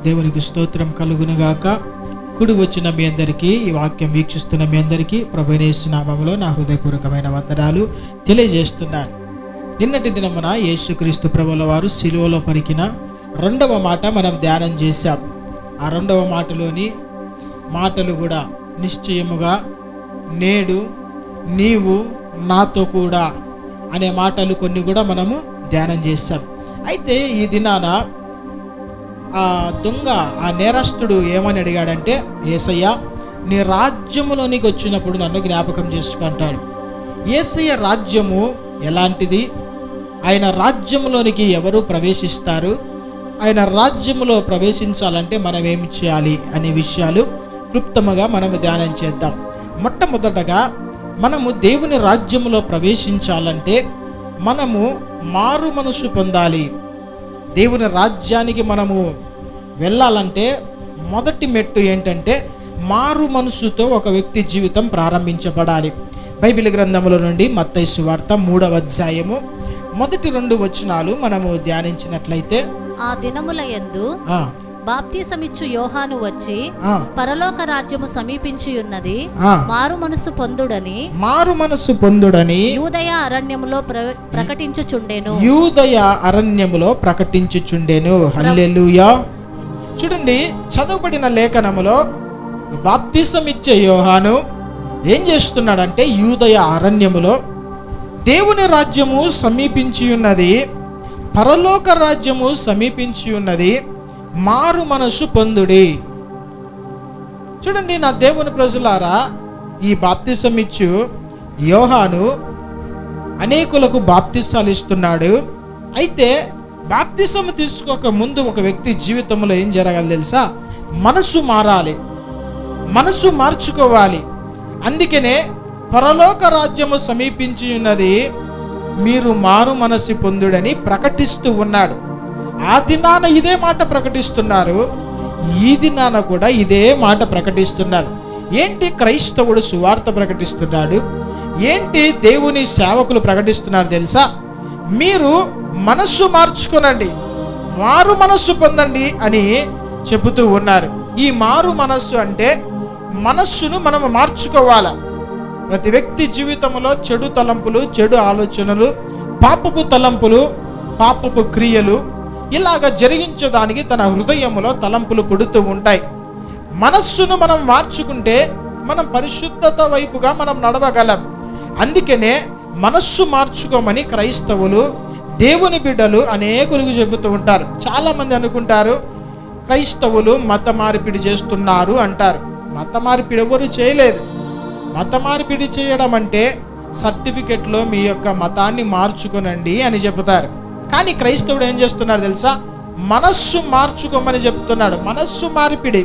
దేవునికి స్తోత్రం కలుగునుగాక. కుడి వచ్చిన మీ అందరికీ, ఈ వాక్యం వీక్షిస్తున్న మీ అందరికీ ప్రభువైన యేసు నామములో నా హృదయపూర్వకమైన వందనాలు తెలియజేస్తున్నాను. నిన్నటి దినమున యేసుక్రీస్తు ప్రభువుల వారు సిలువలో పలికిన రెండవ మాట మనం ధ్యానం చేశాం. ఆ రెండవ మాటలోని మాటలు కూడా నిశ్చయముగా నేడు నీవు నాతో కూడా అనే మాటలు కొన్ని కూడా మనము ధ్యానం చేశాం. అయితే ఈ దినాన ఆ దొంగ, ఆ నేరస్తుడు ఏమని అడిగాడంటే, యేసయ్య నీ రాజ్యములోనికి వచ్చినప్పుడు నన్ను జ్ఞాపకం చేసుకుంటాడు. యేసయ్య రాజ్యము ఎలాంటిది, ఆయన రాజ్యములోనికి ఎవరు ప్రవేశిస్తారు, ఆయన రాజ్యములో ప్రవేశించాలంటే మనం ఏమి చేయాలి అనే విషయాలు క్లుప్తముగా మనము ధ్యానం చేద్దాం. మొట్టమొదటగా మనము దేవుని రాజ్యములో ప్రవేశించాలంటే మనము మారు మనసు పొందాలి. దేవుని రాజ్యానికి మనము వెళ్ళాలంటే మొదటి మెట్టు ఏంటంటే మారు మనసుతో ఒక వ్యక్తి జీవితం ప్రారంభించబడాలి. బైబిల్ గ్రంథముల నుండి మత్తయి సువార్త 3వ అధ్యాయము మొదటి 2 వచనాలు మనము ధ్యానించినట్లయితే, ఆ దినముల యందు బాప్తిసమిచ్చు యోహాను వచ్చి పరలోక రాజ్యము సమీపించి ఉన్నది, మారు మనసు పొందుడని యూదయ అరణ్యములో ప్రకటించుచుండెను. హల్లెలూయా. చూడండి, చదవబడిన లేఖనములో బాప్తిసమిచ్చే యోహాను ఏం చేస్తున్నాడంటే, యూదయ అరణ్యములో దేవుని రాజ్యము సమీపించి ఉన్నది, పరలోక రాజ్యము సమీపించి ఉన్నది, మారు మనసు పొందుడి. చూడండి నా దేవుని ప్రజలారా, ఈ బాప్తిసమిచ్చు యోహాను అనేకులకు బాప్తిసాలు ఇస్తున్నాడు. అయితే బాప్తిసం తీసుకోక ముందు ఒక వ్యక్తి జీవితంలో ఏం జరగాలి తెలుసా? మనసు మారాలి, మనసు మార్చుకోవాలి. అందుకనే పరలోక రాజ్యము సమీపించి ఉన్నది, మీరు మారు మనసు పొందుడని ప్రకటిస్తూ ఉన్నాడు. ఆ దినాన ఇదే మాట ప్రకటిస్తున్నారు, ఈ దినాన కూడా ఇదే మాట ప్రకటిస్తున్నారు. ఏంటి క్రైస్తవుడు సువార్త ప్రకటిస్తున్నాడు, ఏంటి దేవుని సేవకులు ప్రకటిస్తున్నారు తెలుసా? మీరు మనస్సు మార్చుకోనండి, మారు మనస్సు పొందండి అని చెబుతూ ఉన్నారు. ఈ మారు మనస్సు అంటే మనస్సును మనము మార్చుకోవాలా. ప్రతి వ్యక్తి జీవితంలో చెడు తలంపులు, చెడు ఆలోచనలు, పాపపు తలంపులు, పాపపు క్రియలు ఇలాగ జరిగించడానికి తన హృదయములో తలంపులు పుడుతూ ఉంటాయి. మనస్సును మనం మార్చుకుంటే మనం పరిశుద్ధత వైపుగా మనం నడవగలం. అందుకనే మనస్సు మార్చుకోమని క్రైస్తవులు, దేవుని బిడ్డలు అనేకులకు చెబుతూ ఉంటారు. చాలామంది అనుకుంటారు క్రైస్తవులు మత మార్పిడి చేస్తున్నారు అంటారు. మత మార్పిడి ఎవరు చేయలేదు. మత మార్పిడి చేయడం అంటే సర్టిఫికెట్లో మీ యొక్క మతాన్ని మార్చుకోనండి అని చెబుతారు. కానీ క్రైస్తవుడు ఏం చేస్తున్నాడు తెలుసా? మనస్సు మార్చుకోమని చెప్తున్నాడు. మనస్సు మార్పిడి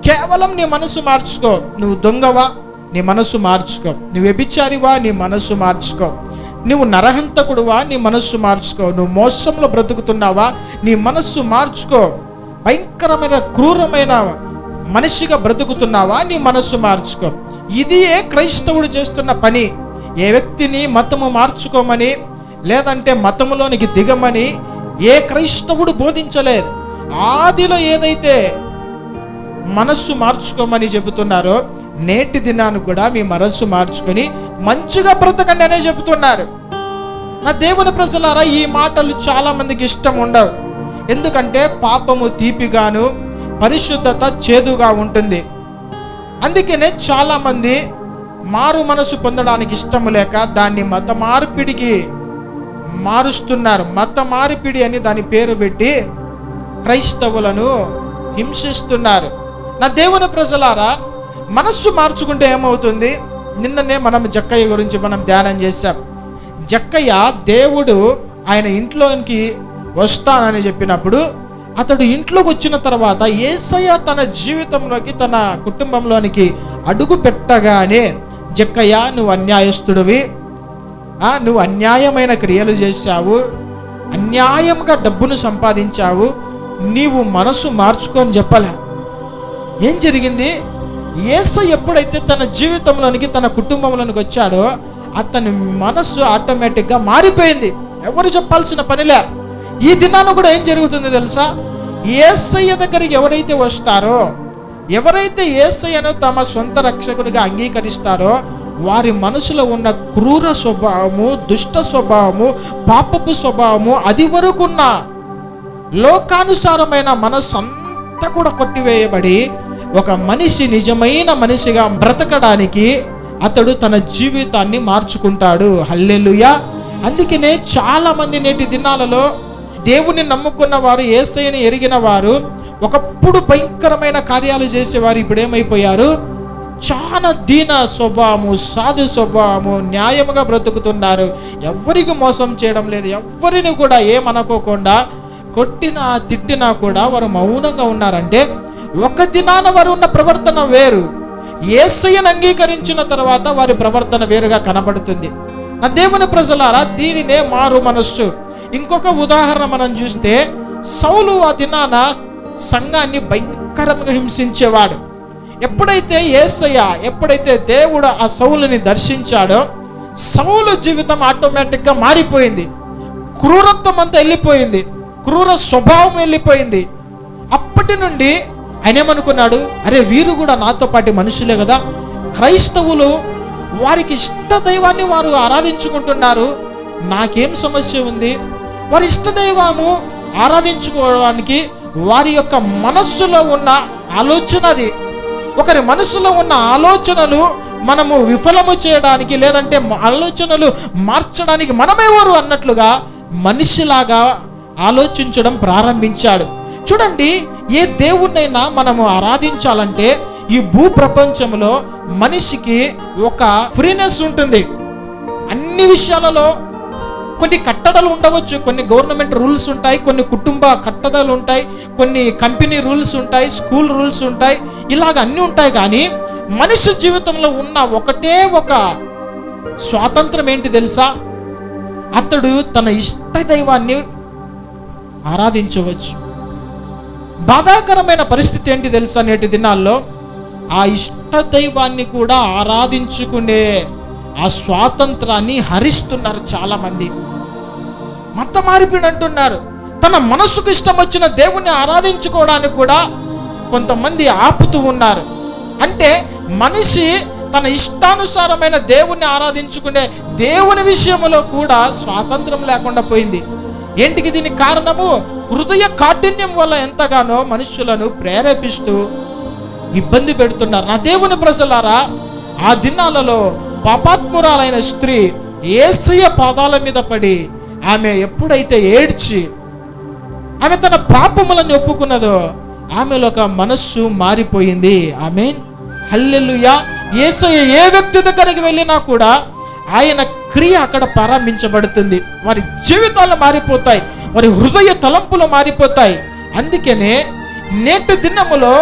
కేవలం నీ మనస్సు మార్చుకో. నువ్వు దొంగవా, నీ మనస్సు మార్చుకో. నువ్వు వ్యభిచారివా, నీ మనస్సు మార్చుకో. నువ్వు నరహంతకుడువా, నీ మనస్సు మార్చుకో. నువ్వు మోసంలో బ్రతుకుతున్నావా, నీ మనస్సు మార్చుకో. భయంకరమైన క్రూరమైన మనిషిగా బ్రతుకుతున్నావా, నీ మనస్సు మార్చుకో. ఇదియే క్రైస్తవుడు చేస్తున్న పని. ఏ వ్యక్తిని మతము మార్చుకోమని లేదంటే మతములోనికి దిగమని ఏ క్రైస్తవుడు బోధించలేదు. ఆదిలో ఏదైతే మనస్సు మార్చుకోమని చెబుతున్నారో నేటి దినాన్ని కూడా మీ మనస్సు మార్చుకొని మంచిగా బ్రతకండి అనే చెబుతున్నారు. నా దేవుని ప్రజలారా, ఈ మాటలు చాలా మందికి ఇష్టం ఉండవు. ఎందుకంటే పాపము తీపిగాను, పరిశుద్ధత చేదుగా ఉంటుంది. అందుకనే చాలామంది మారు మనసు పొందడానికి ఇష్టం లేక దాన్ని మత మార్పిడికి మారుస్తున్నారు. మత మార్పిడి అని దాని పేరు పెట్టి క్రైస్తవులను హింసిస్తున్నారు. నా దేవుని ప్రజలారా, మనస్సు మార్చుకుంటే ఏమవుతుంది? నిన్ననే మనం జక్కయ్య గురించి మనం ధ్యానం చేశాం. జక్కయ్య దేవుడు ఆయన ఇంట్లోకి వస్తానని చెప్పినప్పుడు అతడు ఇంట్లోకి వచ్చిన తర్వాత యేసయ్య తన జీవితంలోకి, తన కుటుంబంలోనికి అడుగు పెట్టగానే, జక్కయ్య నువ్వు అన్యాయస్తుడివి, నువ్వు అన్యాయమైన క్రియలు చేశావు, అన్యాయంగా డబ్బును సంపాదించావు, నీవు మనసు మార్చుకొని చెప్పలే. ఏం జరిగింది? యేసయ్య ఎప్పుడైతే తన జీవితంలోనికి, తన కుటుంబంలోనికి వచ్చాడో అతని మనస్సు ఆటోమేటిక్గా మారిపోయింది. ఎవరు చెప్పాల్సిన పనిలే. ఈ దినాన కూడా ఏం జరుగుతుంది తెలుసా? యేసయ్య దగ్గరికి ఎవరైతే వస్తారో, ఎవరైతే యేసయ్యను తమ సొంత రక్షకునిగా అంగీకరిస్తారో, వారి మనసులో ఉన్న క్రూర స్వభావము, దుష్ట స్వభావము, పాపపు స్వభావము, అది వరకున్న లోకానుసారమైన మనస్సు అంతా కూడా కొట్టివేయబడి ఒక మనిషి నిజమైన మనిషిగా బ్రతకడానికి అతడు తన జీవితాన్ని మార్చుకుంటాడు. హల్లెలూయా. అందుకనే చాలా మంది నేటి దినాలలో దేవుని నమ్ముకున్న వారు, యేసయ్యని ఎరిగిన వారు, ఒకప్పుడు భయంకరమైన కార్యాలు చేసేవారు, ఇప్పుడు ఏమైపోయారు? చాలా దీన స్వభావము, సాధు స్వభావము, న్యాయముగా బ్రతుకుతున్నారు. ఎవరికి మోసం చేయడం లేదు, ఎవరిని కూడా ఏమనుకోకుండా కొట్టినా తిట్టినా కూడా వారు మౌనంగా ఉన్నారంటే ఒక దినాన వారు ఉన్న ప్రవర్తన వేరు, యేసయ్యను అంగీకరించిన తర్వాత వారి ప్రవర్తన వేరుగా కనబడుతుంది. నా దేవుని ప్రజలారా, దీనినే మారు మనస్సు. ఇంకొక ఉదాహరణ మనం చూస్తే, సౌలు ఆ దినాన సంఘాన్ని భయంకరంగా హింసించేవాడు. ఎప్పుడైతే దేవుడు ఆ సౌలుని దర్శించాడో, సౌలు జీవితం ఆటోమేటిక్గా మారిపోయింది. క్రూరత్వం అంతా వెళ్ళిపోయింది, క్రూర స్వభావం వెళ్ళిపోయింది. అప్పటి నుండి ఆయన ఏమనుకున్నాడు, అరే వీరు కూడా నాతో పాటు మనుషులే కదా, క్రైస్తవులు వారికి ఇష్ట దైవాన్ని వారు ఆరాధించుకుంటున్నారు, నాకేం సమస్య ఉంది? వారి ఇష్ట దైవము ఆరాధించుకోవడానికి వారి యొక్క మనస్సులో ఉన్న ఆలోచన అది. ఒకరి మనసులో ఉన్న ఆలోచనలు మనము విఫలము చేయడానికి, లేదంటే ఆలోచనలు మార్చడానికి మనమెవరు అన్నట్లుగా మనిషిలాగా ఆలోచించడం ప్రారంభించాడు. చూడండి, ఏ దేవుణ్ణైనా మనము ఆరాధించాలంటే ఈ భూ ప్రపంచంలో మనిషికి ఒక ఫ్రీనెస్ ఉంటుంది. అన్ని విషయాలలో కొన్ని కట్టడలు ఉండవచ్చు, కొన్ని గవర్నమెంట్ రూల్స్ ఉంటాయి, కొన్ని కుటుంబ కట్టడలు ఉంటాయి, కొన్ని కంపెనీ రూల్స్ ఉంటాయి, స్కూల్ రూల్స్ ఉంటాయి, ఇలాగ అన్నీ ఉంటాయి. కానీ మనిషి జీవితంలో ఉన్న ఒకటే ఒక స్వాతంత్రం ఏంటి తెలుసా? అతడు తన ఇష్ట దైవాన్ని ఆరాధించవచ్చు. బాధాకరమైన పరిస్థితి ఏంటి తెలుసా? నేటి దినాల్లో ఆ ఇష్ట దైవాన్ని కూడా ఆరాధించుకునే ఆ స్వాతంత్రాన్ని హరిస్తున్నారు చాలా మంది. మత మార్పిడి అంటున్నారు. తన మనసుకు ఇష్టం వచ్చిన దేవుణ్ణి ఆరాధించుకోవడానికి కూడా కొంతమంది ఆపుతూ ఉన్నారు. అంటే మనిషి తన ఇష్టానుసారమైన దేవుణ్ణి ఆరాధించుకునే దేవుని విషయంలో కూడా స్వాతంత్రం లేకుండా పోయింది. ఏంటికి దీనికి కారణము? హృదయ కాఠిన్యం వల్ల ఎంతగానో మనుషులను ప్రేరేపిస్తూ ఇబ్బంది పెడుతున్నారు. నా దేవుని ప్రజలారా, ఆ దినాలలో పాపాత్మురాలైన స్త్రీ యేసయ్య పాదాల మీద పడి ఆమె ఎప్పుడైతే ఏడ్చి ఆమె తన పాపములను ఒప్పుకున్నదో, ఆమెలో ఒక మనస్సు మారిపోయింది. ఆమేన్, హల్లెలూయా. యేసయ్య ఏ వ్యక్తి దగ్గరికి వెళ్ళినా కూడా ఆయన క్రియ అక్కడ ప్రారంభించబడుతుంది. వారి జీవితాలు మారిపోతాయి, వారి హృదయ తలంపులు మారిపోతాయి. అందుకనే నేటి దినములో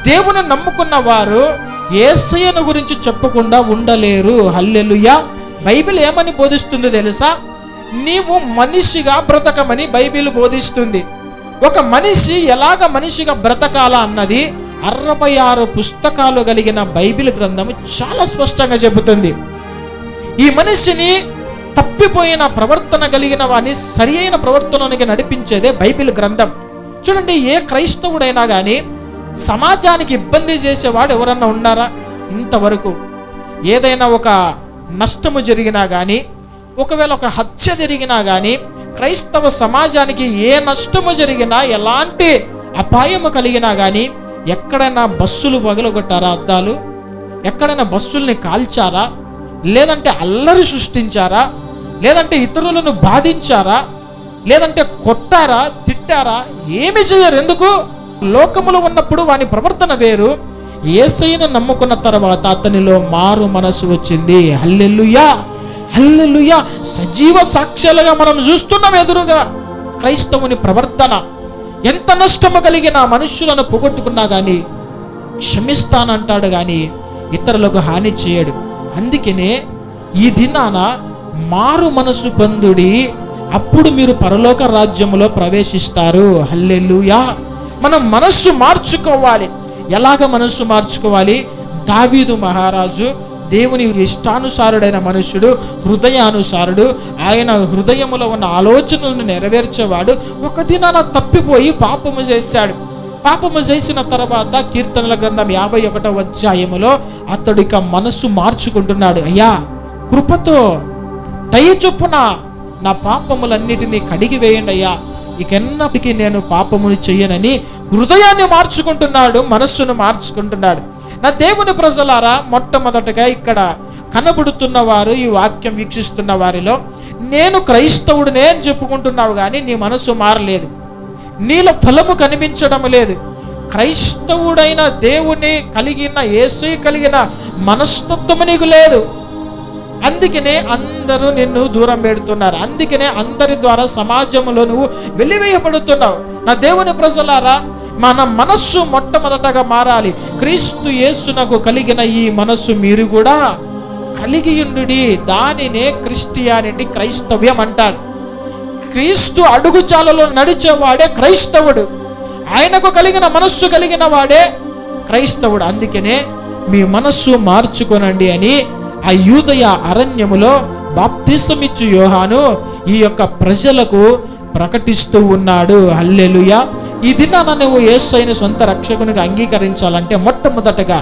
దేవుని నమ్ముకున్న వారు యేసయ్యను గురించి చెప్పకుండా ఉండలేరు. హల్లెలూయా. బైబిల్ ఏమని బోధిస్తుందో తెలుసా? నీవు మనిషిగా బ్రతకమని బైబిల్ బోధిస్తుంది. ఒక మనిషి ఎలాగ మనిషిగా బ్రతకాలా అన్నది 66 పుస్తకాలు కలిగిన బైబిల్ గ్రంథము చాలా స్పష్టంగా చెబుతుంది. ఈ మనిషిని తప్పిపోయిన ప్రవర్తన కలిగిన వాడిని సరి అయిన ప్రవర్తనకి నడిపించేదే బైబిల్ గ్రంథం. చూడండి, ఏ క్రైస్తవుడైనా కానీ సమాజానికి ఇబ్బంది చేసేవాడు ఎవరన్నా ఉన్నారా? ఇంతవరకు ఏదైనా ఒక నష్టము జరిగినా కానీ, ఒకవేళ ఒక హత్య జరిగినా కానీ, క్రైస్తవ సమాజానికి ఏ నష్టము జరిగినా, ఎలాంటి అపాయము కలిగినా కానీ, ఎక్కడైనా బస్సులు పగలగొట్టారా? అద్దాలు ఎక్కడైనా బస్సుల్ని కాల్చారా? లేదంటే అల్లరి సృష్టించారా? లేదంటే ఇతరులను బాధించారా? లేదంటే కొట్టారా, తిట్టారా? ఏమి చేయరు. ఎందుకు? లోకములో ఉన్నప్పుడు వాని ప్రవర్తన వేరు. యేసయ్యను నమ్ముకున్న తర్వాత అతనిలో మారు మనసు వచ్చింది. హల్లెలూయా, హల్లెలూయా. సజీవ సాక్ష్యాలుగా మనం చూస్తున్నాం ఎదురుగా క్రైస్తవుని ప్రవర్తన. ఎంత నష్టము కలిగిన మనుష్యులను పోగొట్టుకున్నా కానీ క్షమిస్తానంటాడు, కానీ ఇతరులకు హాని చేయడు. అందుకనే ఈ దినాన మారు మనసు పొందుడి, అప్పుడు మీరు పరలోక రాజ్యములో ప్రవేశిస్తారు. హల్లెలూయా. మనం మనస్సు మార్చుకోవాలి. ఎలాగ మనస్సు మార్చుకోవాలి? దావీదు మహారాజు దేవుని ఇష్టానుసారుడైన మనుష్యుడు, హృదయానుసారుడు, ఆయన హృదయములో ఉన్న ఆలోచనలను నెరవేర్చేవాడు. ఒక దినాన తప్పిపోయి పాపము చేశాడు. పాపము చేసిన తర్వాత కీర్తనల గ్రంథం 51వ అధ్యాయములో అతడిక మనస్సు మార్చుకుంటున్నాడు. అయ్యా, కృపతో దయ చొప్పున నా పాపములన్నిటినీ కడిగి వేయండి అయ్యా, ఇకెన్నటికీ నేను పాపమును చెయ్యనని హృదయాన్ని మార్చుకుంటున్నాడు, మనస్సును మార్చుకుంటున్నాడు. నా దేవుని ప్రజలారా, మొట్టమొదటగా ఇక్కడ కనబడుతున్న వారు, ఈ వాక్యం వీక్షిస్తున్న వారిలో, నేను క్రైస్తవుడినే అని చెప్పుకుంటున్నావు కానీ నీ మనస్సు మారలేదు, నీలో ఫలము కనిపించడం లేదు. క్రైస్తవుడైన దేవుని కలిగిన, యేసు కలిగిన మనస్తత్వము నీకు లేదు. అందుకనే అందరూ నిన్ను దూరం పెడుతున్నారు. అందుకనే అందరి ద్వారా సమాజంలో నువ్వు వెలివేయబడుతున్నావు. నా దేవుని ప్రజలారా, మన మనస్సు మొట్టమొదటగా మారాలి. క్రీస్తు యేసునకు కలిగిన ఈ మనస్సు మీరు కూడా కలిగి ఉండుడి. దానినే క్రిస్టియానిటీ, క్రైస్తవ్యం అంటాడు. క్రీస్తు అడుగుచాలలో నడిచేవాడే క్రైస్తవుడు. ఆయనకు కలిగిన మనస్సు కలిగిన వాడే క్రైస్తవుడు. అందుకనే మీ మనస్సు మార్చుకొనండి అని ఆ యూదయ అరణ్యములో బాప్తిసమిచ్చు యోహాను ఈ యొక్క ప్రజలకు ప్రకటిస్తూ ఉన్నాడు. హల్లెలూయా. ఈ దినాన నువ్వు యేసయ్యను సొంత రక్షకునిగా అంగీకరించాలంటే మొట్టమొదటగా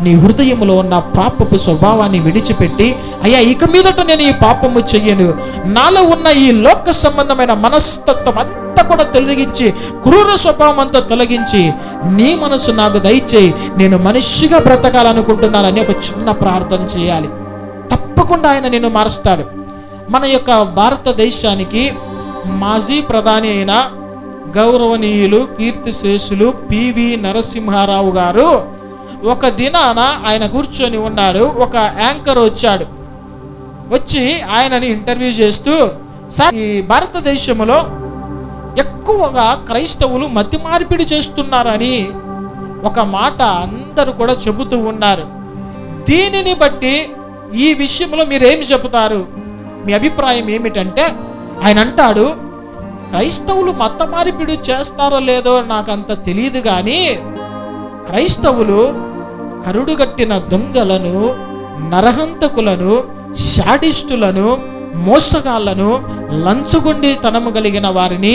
నీ హృదయంలో ఉన్న పాపపు స్వభావాన్ని విడిచిపెట్టి, అయ్యా, ఇక మీదట నేను ఈ పాపము చెయ్యను, నాలో ఉన్న ఈ లోక సంబంధమైన మనస్తత్వం అంతా కూడా తొలగించి, క్రూర స్వభావం అంతా తొలగించి, నీ మనసు నాకు దయచేయి, నేను మనిషిగా బ్రతకాలనుకుంటున్నానని ఒక చిన్న ప్రార్థన చేయాలి. తప్పకుండా ఆయన నిన్ను మారుస్తాడు. మన యొక్క భారతదేశానికి మాజీ ప్రధాని అయిన గౌరవనీయులు కీర్తిశేషులు పివి నరసింహారావు గారు ఒక దినాన ఆయన కూర్చొని ఉన్నాడు. ఒక యాంకర్ వచ్చాడు. వచ్చి ఆయనని ఇంటర్వ్యూ చేస్తూ, సార్, ఈ భారతదేశంలో ఎక్కువగా క్రైస్తవులు మతి మార్పిడి చేస్తున్నారని ఒక మాట అందరూ కూడా చెబుతూ ఉన్నారు. దీనిని బట్టి ఈ విషయంలో మీరేమి చెబుతారు, మీ అభిప్రాయం ఏమిటంటే, ఆయన అంటాడు, క్రైస్తవులు మత మార్పిడి చేస్తారో లేదో నాకంత తెలియదు కానీ క్రైస్తవులు కరుడుగట్టిన దొంగలను, నరహంతకులను, శాడిస్టులను, మోసగాళ్లను, లంచగొండితనము కలిగిన వారిని,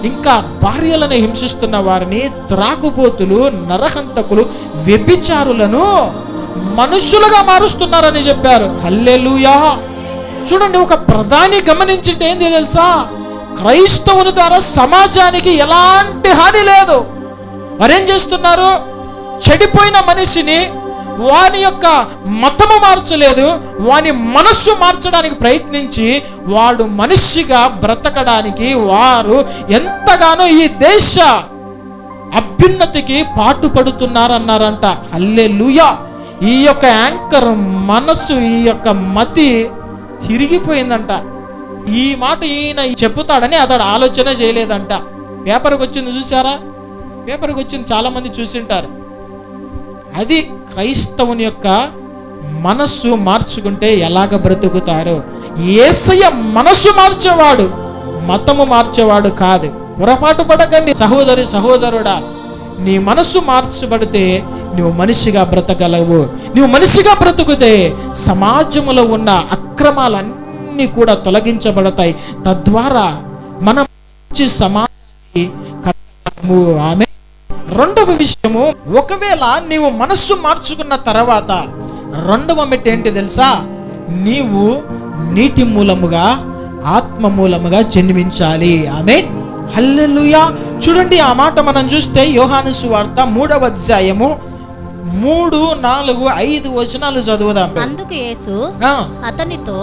ఇంకా భార్యలను హింసిస్తున్న వారిని, త్రాగుబోతులు, నరహంతకులు, వ్యభిచారులను మనుషులుగా మారుస్తున్నారని చెప్పారు. హల్లెలూయా. చూడండి, ఒక ప్రధాని గమనించింటే ఏంది తెలుసా, క్రైస్తవుని ద్వారా సమాజానికి ఎలాంటి హాని లేదు. వారేం చేస్తున్నారు, చెడిపోయిన మనిషిని వాని యొక్క మతము మార్చలేదు, వాని మనస్సు మార్చడానికి ప్రయత్నించి వాడు మనిషిగా బ్రతకడానికి వారు ఎంతగానో ఈ దేశ అభ్యున్నతికి పాటుపడుతున్నారన్నారంట. హల్లెలూయా. ఈ యొక్క యాంకర్ మనస్సు, ఈ యొక్క మతి తిరిగిపోయిందంట. ఈ మాట ఈయన చెప్పుతాడని అతడు ఆలోచన చేయలేదంట. పేపర్కి వచ్చింది చూసారా, పేపర్కి వచ్చింది, చాలా మంది చూసింటారు. అది క్రైస్తవుని యొక్క మనస్సు మార్చుకుంటే ఎలాగ బ్రతుకుతారు. యేసయ్య మనస్సు మార్చేవాడు, మతము మార్చేవాడు కాదు. పొరపాటు పడకండి సహోదరి, సహోదరుడా. నీ మనస్సు మార్చబడితే నువ్వు మనిషిగా బ్రతకగలవు. నువ్వు మనిషిగా బ్రతుకుతే సమాజంలో ఉన్న అక్రమాలన్నీ కూడా తొలగించబడతాయి. తద్వారా మనం మంచి సమాజాన్ని కట్టగలము. ఆమె రెండవ విషయము, ఒకవేళ నీవు మనస్సు మార్చుకున్న తర్వాత రెండవ మెట్టు ఏంటి తెలుసా, నీవు నీటి మూలముగా, ఆత్మ మూలముగా జన్మించాలి. ఆమేన్. హల్లెలూయా. చూడండి, ఆ మాట మనం చూస్తే యోహాను సువార్త 3వ అధ్యాయము 3, 4, 5 వచనాలు చదువుదాం. అందుకు యేసు అతనితో,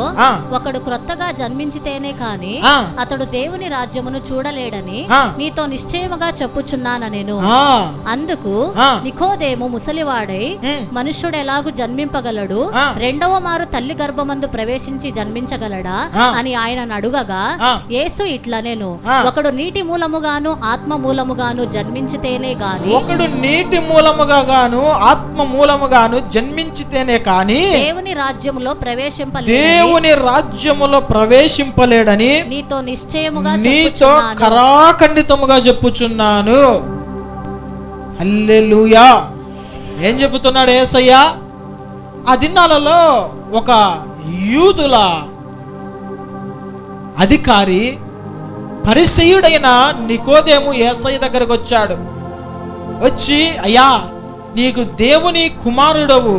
ఒకడు క్రొత్తగా జన్మించితేనే కాని అతడు దేవుని రాజ్యమును చూడలేడని నీతో నిశ్చయముగా చెప్పుచున్నానెను. అందుకు నికోదేము ముసలివాడై, మనుష్యుడు ఎలాగు జన్మింపగలడు, రెండవ మారు తల్లి గర్భమందు ప్రవేశించి జన్మించగలడా అని ఆయన అడుగగా, యేసు ఇట్లనెను, ఒకడు నీటి మూలముగాను ఆత్మ మూలముగాను జన్మించితేనే గాని, ఒకడు నీటి మూలముగా గాను ఆత్మ మూలముగాను జన్మించితేనే కాని దేవుని రాజ్యములో ప్రవేశింపలేడని నీతో నిశ్చయముగా, నీతో కరాఖండితముగా చెప్పుచున్నాను. హల్లెలూయా. ఏం చెబుతున్నాడు యేసయ్య? ఆ దినాలలో ఒక యూదుల అధికారి పరిసయ్యుడైన నికోదేము యేసయ్య దగ్గరకు వచ్చాడు. వచ్చి, అయ్యా, నీకు దేవుని కుమారుడవు,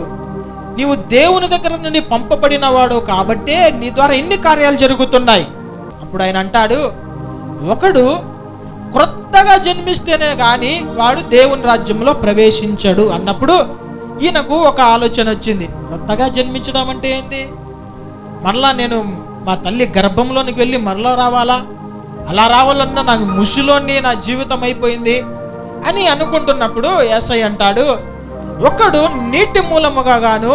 నీవు దేవుని దగ్గర నుండి పంపబడిన వాడు కాబట్టే నీ ద్వారా ఎన్ని కార్యాలు జరుగుతున్నాయి. అప్పుడు ఆయన అంటాడు, ఒకడు క్రొత్తగా జన్మిస్తేనే కానీ వాడు దేవుని రాజ్యంలో ప్రవేశించడు అన్నప్పుడు ఈయనకు ఒక ఆలోచన వచ్చింది. కొత్తగా జన్మించడం అంటే ఏంటి? మరలా నేను మా తల్లి గర్భంలోనికి వెళ్ళి మరలా రావాలా? అలా రావాలన్నా నాకు ముషిలోని నా జీవితం అయిపోయింది అని అనుకుంటున్నప్పుడు యేసయ్య అంటాడు, ఒకడు నీటి మూలముగా గాను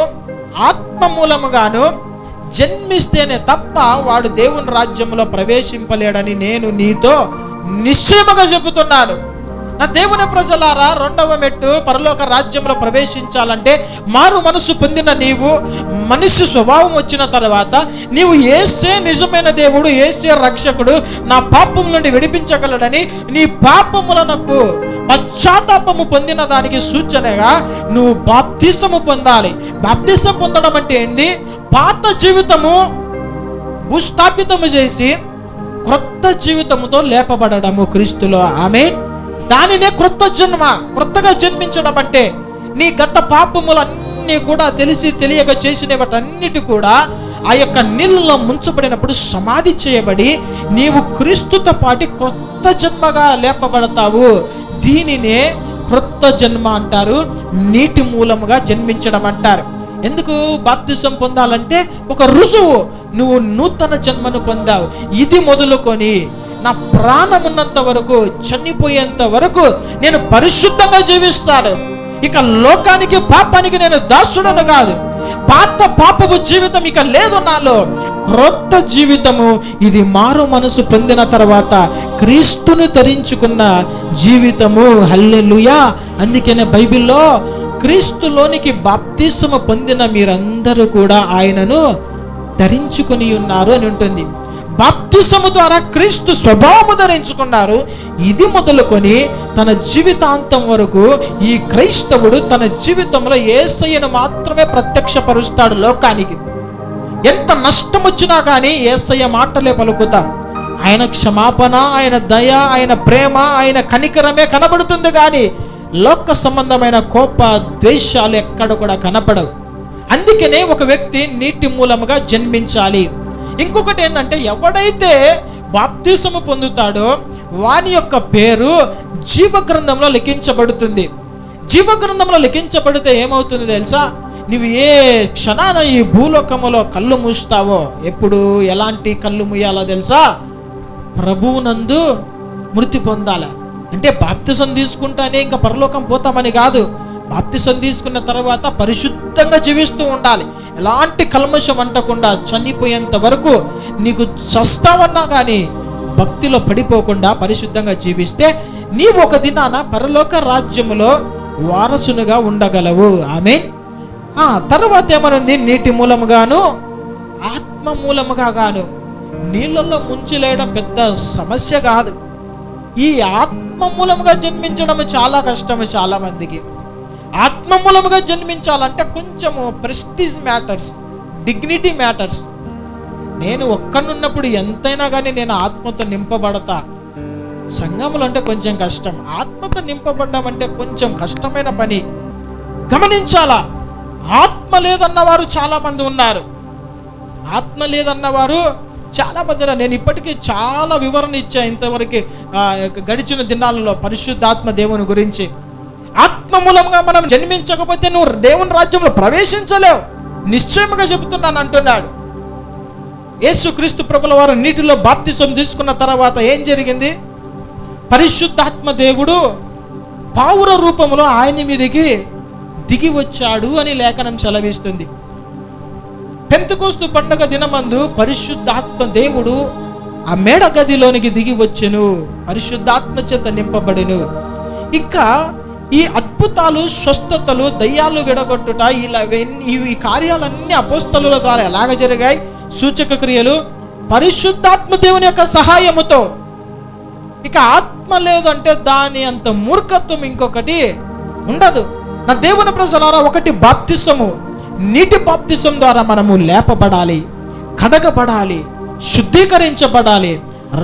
ఆత్మ మూలముగాను జన్మిస్తేనే తప్ప వాడు దేవుని రాజ్యంలో ప్రవేశింపలేడని నేను నీతో నిశ్చయముగా చెబుతున్నాను. నా దేవుని ప్రజలారా, రెండవ మెట్టు పరలోక రాజ్యంలో ప్రవేశించాలంటే మారు మనసు పొందిన నీవు, మనిషి స్వభావం వచ్చిన తర్వాత నీవు యేసే నిజమైన దేవుడు, యేసే రక్షకుడు, నా పాపం నుండి విడిపించగలడని నీ పాపములకు పశ్చాత్తాపము పొందిన దానికి సూచనగా నువ్వు బాప్తిసము పొందాలి. బాప్తిసం పొందడం అంటే ఏంటి? పాత జీవితము భూస్థాపితము చేసి క్రొత్త జీవితముతో లేపబడము క్రీస్తులో. ఆమేన్. దానినే క్రొత్త జన్మ, క్రొత్తగా జన్మించడం అంటే నీ గత పాపములన్నీ కూడా తెలిసి తెలియక చేసిన వాటన్నిటి కూడా ఆ యొక్క నీళ్ళలో ముంచబడినప్పుడు సమాధి చేయబడి నీవు క్రీస్తుతో పాటు క్రొత్త జన్మగా లేపబడతావు. దీనినే క్రొత్త జన్మ అంటారు, నీటి మూలముగా జన్మించడం అంటారు. ఎందుకు బాప్తిసం పొందాలంటే ఒక రుజువు, నువ్వు నూతన జన్మను పొందావు. ఇది మొదలుకొని నా ప్రాణం ఉన్నంత వరకు, చనిపోయేంత వరకు నేను పరిశుద్ధంగా జీవిస్తాను. ఇక లోకానికి పాపానికి నేను దాసుడను కాదు. పాత పాపపు జీవితం ఇక లేదు నాలో, క్రొత్త జీవితము. ఇది మారు మనసు పొందిన తర్వాత క్రీస్తును ధరించుకున్న జీవితము. హల్లెలూయా. అందుకనే బైబిల్లో క్రీస్తులోనికి బాప్తిసము పొందిన మీరందరూ కూడా ఆయనను ధరించుకొని ఉన్నారు అని ఉంటుంది. బాప్తిసము ద్వారా క్రీస్తు స్వభావము ధరించుకున్నారు. ఇది మొదలుకొని తన జీవితాంతం వరకు ఈ క్రైస్తవుడు తన జీవితంలో యేసయ్యను మాత్రమే ప్రత్యక్షపరుస్తాడు లోకానికి. ఎంత నష్టం వచ్చినా కానీ యేసయ్య మాటలే పలుకుతాం. ఆయన క్షమాపణ, ఆయన దయ, ఆయన ప్రేమ, ఆయన కనికరమే కనబడుతుంది కానీ లోక సంబంధమైన కోప ద్వేషాలు ఎక్కడ కూడా కనపడవు. అందుకనే ఒక వ్యక్తి నీటి మూలముగా జన్మించాలి. ఇంకొకటి ఏంటంటే, ఎవడైతే బాప్తిసము పొందుతాడో వాని యొక్క పేరు జీవగ్రంథంలో లిఖించబడుతుంది. జీవగ్రంథంలో లిఖించబడితే ఏమవుతుంది తెలుసా? నువ్వు ఏ క్షణాన ఈ భూలోకములో కళ్ళు మూస్తావో, ఎప్పుడు ఎలాంటి కళ్ళు మూయాలో తెలుసా? ప్రభువునందు మృతి పొందాల. అంటే బాప్తిసం తీసుకుంటానే ఇంకా పరలోకం పోతామని కాదు. బాప్తిసం తీసుకున్న తర్వాత పరిశుద్ధంగా జీవిస్తూ ఉండాలి. ఎలాంటి కల్మషం అంటకుండా చనిపోయేంత వరకు నీకు చస్తావన్నా కానీ భక్తిలో పడిపోకుండా పరిశుద్ధంగా జీవిస్తే నీవు ఒక దినాన పరలోక రాజ్యములో వారసునిగా ఉండగలవు. ఆమేన్. తర్వాత ఏమనుంది? నీటి మూలముగాను ఆత్మ మూలముగా గాను. నీళ్ళల్లో ముంచిలేయడం పెద్ద సమస్య కాదు. ఈ ఆత్మ మూలముగా జన్మించడం చాలా కష్టము చాలా మందికి. ఆత్మ మూలముగా జన్మించాలంటే కొంచెము ప్రెస్టీజ్ మ్యాటర్స్, డిగ్నిటీ మ్యాటర్స్. నేను ఒక్కనున్నప్పుడు ఎంతైనా కానీ నేను ఆత్మతో నింపబడతా. సంఘములు అంటే కొంచెం కష్టం, ఆత్మతో నింపబడ్డం అంటే కొంచెం కష్టమైన పని. గమనించాలా, ఆత్మ లేదన్నవారు చాలా మంది ఉన్నారు. ఆత్మ లేదన్నవారు చాలా మంది. నేను ఇప్పటికీ చాలా వివరణ ఇచ్చా ఇంతవరకు గడిచిన దినాలలో పరిశుద్ధాత్మ దేవుని గురించి. ఆత్మ మూలంగా మనం జన్మించకపోతే నువ్వు దేవుని రాజ్యంలో ప్రవేశించలేవు, నిశ్చయముగా చెబుతున్నాను అంటున్నాడు. యేసుక్రీస్తు ప్రభుల వారు నీటిలో బాప్తిసం తీసుకున్న తర్వాత ఏం జరిగింది? పరిశుద్ధాత్మ దేవుడు పావుర రూపంలో ఆయన మీదకి దిగి వచ్చాడు అని లేఖనం సెలవిస్తుంది. పెంతెకోస్తు పండగ దినమందు పరిశుద్ధాత్మ దేవుడు ఆ మేడ గదిలోనికి దిగి వచ్చెను, పరిశుద్ధాత్మ చేత నింపబడెను. ఇంకా ఈ అద్భుతాలు, స్వస్థతలు, దయ్యాలు విడగొట్టుట, ఈ కార్యాలన్నీ అపోస్తలుల ద్వారా ఎలాగ జరిగాయి? సూచక క్రియలు పరిశుద్ధాత్మ దేవుని యొక్క సహాయముతో. ఇక ఆత్మ లేదంటే దాని అంత మూర్ఖత్వం ఇంకొకటి ఉండదు. నా దేవుని ప్రజలారా, ఒకటి బాప్తిసము, నీటి బాప్తిసం ద్వారా మనము లేపబడాలి, కడగబడాలి, శుద్ధీకరించబడాలి.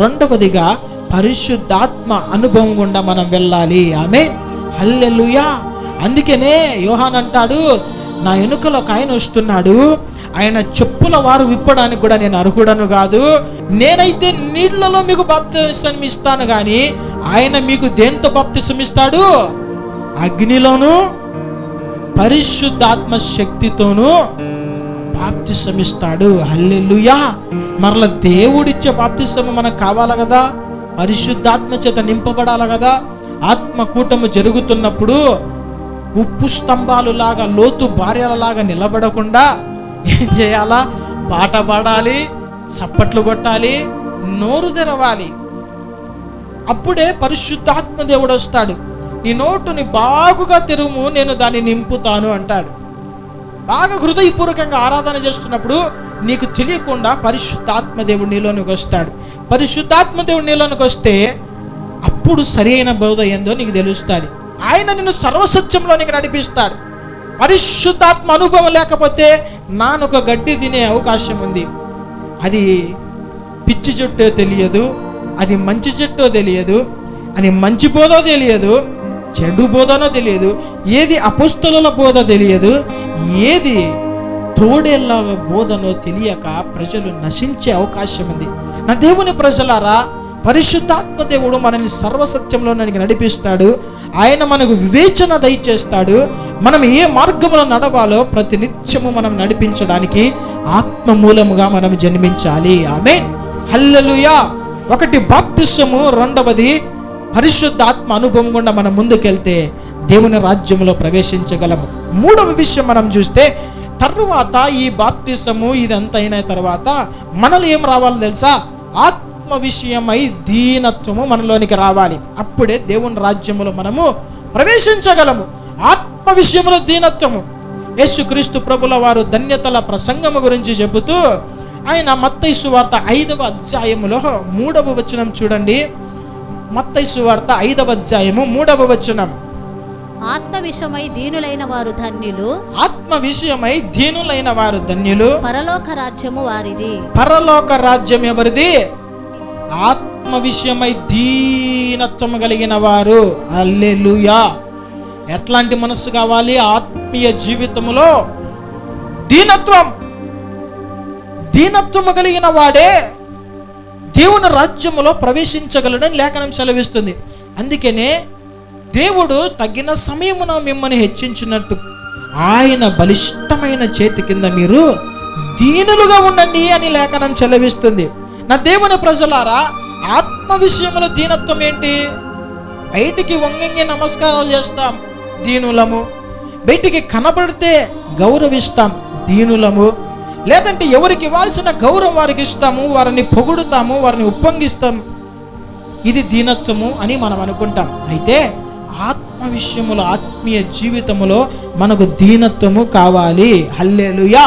రెండవదిగా పరిశుద్ధాత్మ అనుభవం గుండా మనం వెళ్ళాలి. ఆమేన్, హల్లెలూయా. అందుకనే యోహాన్ అంటాడు, నా వెనుకలో ఒక ఆయన వస్తున్నాడు, ఆయన చెప్పుల వారు విప్పడానికి కూడా నేను అర్హుడను కాదు. నేనైతే నీళ్లలో మీకు బాప్తిసం ఇస్తాను, కానీ ఆయన మీకు దేంతో బాప్తిసం ఇస్తాడు? అగ్నిలోను పరిశుద్ధాత్మ శక్తితోనూ బాప్తిసం ఇస్తాడు. హల్లెలూయా. మరల దేవుడిచ్చే బాప్తిసం మనకు కావాలి కదా, పరిశుద్ధాత్మ చేత నింపబడాలి కదా. ఆత్మ కూటము జరుగుతున్నప్పుడు ఉప్పు స్తంభాలు లాగా, లోతు భార్యలలాగా నిలబడకుండా ఏం చేయాలా? పాట పాడాలి, చప్పట్లు కొట్టాలి, నోరు తెరవాలి. అప్పుడే పరిశుద్ధాత్మ దేవుడు వస్తాడు. నీ నోటుని బాగుగా తెరుము, నేను దాన్ని నింపుతాను అంటాడు. బాగా హృదయపూర్వకంగా ఆరాధన చేస్తున్నప్పుడు నీకు తెలియకుండా పరిశుద్ధాత్మ దేవుడు నీలోనికి వస్తాడు. పరిశుద్ధాత్మ దేవుడు నీలోనికి వస్తే అప్పుడు సరైన బోధ ఏందో నీకు తెలుస్తుంది. ఆయన నిన్ను సర్వసత్యంలో నీకు నడిపిస్తాడు. పరిశుద్ధాత్మ అనుభవం లేకపోతే నానొక గడ్డి తినే అవకాశం ఉంది. అది పిచ్చి చెట్టో తెలియదు, అది మంచి చెట్టో తెలియదు, అది మంచి బోధో తెలియదు, చెడు బోధనో తెలియదు, ఏది అపోస్తలుల బోధ తెలియదు, ఏది తోడేళ్ళ బోధనో తెలియక ప్రజలు నశించే అవకాశం ఉంది. నా దేవుని ప్రజలారా, పరిశుద్ధాత్మ దేవుడు మనల్ని సర్వసత్యంలో నడిపిస్తాడు. ఆయన మనకు వివేచన దయచేస్తాడు. మనం ఏ మార్గంలో నడవాలో ప్రతి నిత్యము మనం నడిపించడానికి ఆత్మ మూలముగా మనం జన్మించాలి. ఆమేన్, హల్లెలూయా. ఒకటి బాప్తిసము, రెండవది పరిశుద్ధాత్మ అనుభవం గుండా మనం ముందుకెళ్తే దేవుని రాజ్యంలో ప్రవేశించగలము. మూడవ విషయం మనం చూస్తే, తరువాత ఈ బాప్తిసము ఇదంతా అయిన తర్వాత మనలో ఏం రావాలో తెలుసా? ఆత్మ విషయమై దీనత్వము మనలోనికి రావాలి. అప్పుడే దేవుని రాజ్యములో మనము ప్రవేశించగలము. ఆత్మ విషయంలో దీనత్వము. యేసుక్రీస్తు ప్రభుల వారు ధన్యతల ప్రసంగము గురించి చెబుతూ ఆయన మత్తయి సువార్త 5వ అధ్యాయములో 3వ వచనం చూడండి. మత్తయి సువార్త 5వ అధ్యాయము 3వ వచనం. ఆత్మ విషయమై దీనులైన వారు ధన్యులు, ఆత్మ విషయమై దీనులైన వారు ధన్యులు, పరలోక రాజ్యము వారిది. పరలోక రాజ్యం ఎవరిది? ఆత్మ విషయమై దీనత్వం కలిగిన వారు. హల్లెలూయా. ఎట్లాంటి మనసు కావాలి? ఆత్మీయ జీవితంలో దీనత్వం. దీనత్వము కలిగిన వాడే దేవుని రాజ్యములో ప్రవేశించగలడని లేఖనం సెలవిస్తుంది. అందుకనే దేవుడు తగిన సమయమున మిమ్మల్ని హెచ్చించినట్టు ఆయన బలిష్టమైన చేతి కింద మీరు దీనులుగా ఉండండి అని లేఖనం సెలవిస్తుంది. నా దేవుని ప్రజలారా, ఆత్మ విషయంలో దీనత్వం ఏంటి? బయటికి వంగి నమస్కారాలు చేస్తాం, దీనులము. బయటికి కనబడితే గౌరవిస్తాం, దీనులము. లేదంటే ఎవరికి ఇవ్వాల్సిన గౌరవం వారికి ఇస్తాము, వారిని పొగుడుతాము, వారిని ఉప్పొంగిస్తాం. ఇది దీనత్వము అని మనం అనుకుంటాం. అయితే ఆత్మ విషయములో, ఆత్మీయ జీవితములో మనకు దీనత్వము కావాలి. హల్లెలూయా.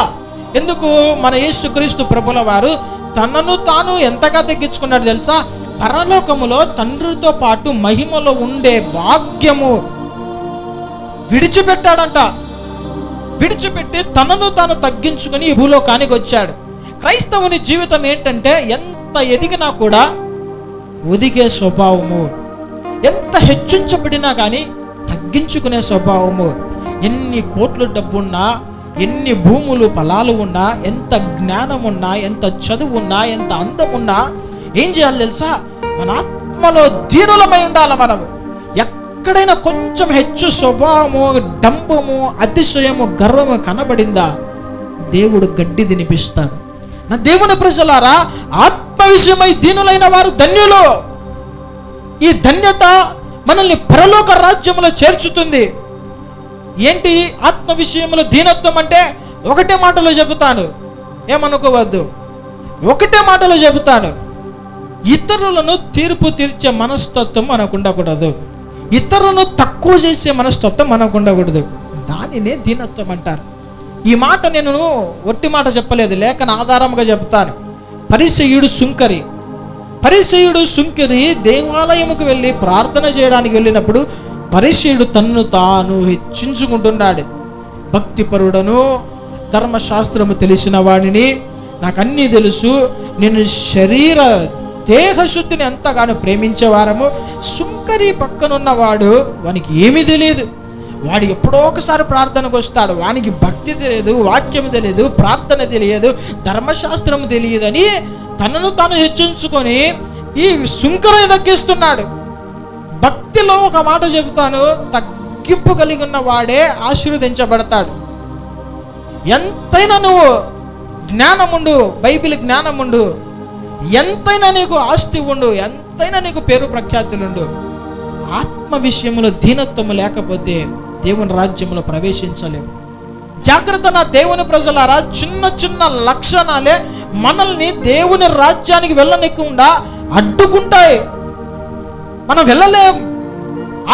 ఎందుకు? మన యేసుక్రీస్తు ప్రభుల వారు తనను తాను ఎంతగా తగ్గించుకున్నాడు తెలుసా? పరలోకములో తండ్రితో పాటు మహిమలో ఉండే భాగ్యము విడిచిపెట్టాడంట. విడిచిపెట్టి తనను తాను తగ్గించుకుని ఈ భూలోకానికి వచ్చాడు. క్రైస్తవుని జీవితం ఏంటంటే, ఎంత ఎదిగినా కూడా ఒదిగే స్వభావము, ఎంత హెచ్చించబడినా కానీ తగ్గించుకునే స్వభావము. ఎన్ని కోట్లు డబ్బున్నా, ఎన్ని భూములు ఫలాలు ఉన్నా, ఎంత జ్ఞానం ఉన్నా, ఎంత చదువు ఉన్నా, ఎంత అందం ఉన్నా ఏం చేయాలి తెలుసా? మన ఆత్మలో దీనులమై ఉండాలి. మనము ఎక్కడైనా కొంచెం హెచ్చు స్వభావము, డంబము, అతిశయము, గర్వము కనబడిందా దేవుడు గడ్డి తినిపిస్తాడు. నా దేవుని ప్రజలారా, ఆత్మ విషయమై దీనులైన వారు ధన్యులు. ఈ ధన్యత మనల్ని పరలోక రాజ్యంలో చేర్చుతుంది. ఏంటి ఆత్మ విషయంలో దీనత్వం అంటే? ఒకటే మాటలో చెబుతాను, ఏమనుకోవద్దు, ఒకటే మాటలో చెబుతాను. ఇతరులను తీర్పు తీర్చే మనస్తత్వం మనకు ఉండకూడదు. ఇతరులను తక్కువ చేసే మనస్తత్వం మనకు ఉండకూడదు. దానినే దీనత్వం అంటారు. ఈ మాట నేను ఒట్టి మాట చెప్పలేదు, లేఖన ఆధారంగా చెప్తాను. పరిసయ్యుడు సుంకరి. పరిసయ్యుడు సుంకరి దేవాలయముకు వెళ్ళి ప్రార్థన చేయడానికి వెళ్ళినప్పుడు పరిసయ్యుడు తన్ను తాను హెచ్చించుకుంటున్నాడు. భక్తిపరుడను, ధర్మశాస్త్రము తెలిసిన వాడిని, నాకు అన్నీ తెలుసు, నేను దేహశుద్ధిని ఎంతగానో ప్రేమించేవారము. సుంకరి పక్కనున్నవాడు, వానికి ఏమీ తెలియదు. వాడు ఎప్పుడో ఒకసారి ప్రార్థనకు వస్తాడు, వానికి భక్తి తెలియదు, వాక్యం తెలియదు, ప్రార్థన తెలియదు, ధర్మశాస్త్రం తెలియదని తనను తాను హెచ్చించుకొని ఈ సుంకరిని తగ్గిస్తున్నాడు. భక్తిలో ఒక మాట చెబుతాను, తగ్గింపు కలిగి ఉన్న వాడే ఆశీర్వదించబడతాడు. ఎంతైనా నువ్వు జ్ఞానముండు, బైబిల్ జ్ఞానముండు, ఎంతైనా నీకు ఆస్తి ఉండు, ఎంతైనా నీకు పేరు ప్రఖ్యాతులుండు, ఆత్మ విషయంలో దీనత్వము లేకపోతే దేవుని రాజ్యంలో ప్రవేశించలేము. జాగ్రత్త నా దేవుని ప్రజలారా, చిన్న చిన్న లక్షణాలే మనల్ని దేవుని రాజ్యానికి వెళ్ళనికుండా అడ్డుకుంటాయి. మనం వెళ్ళలేం.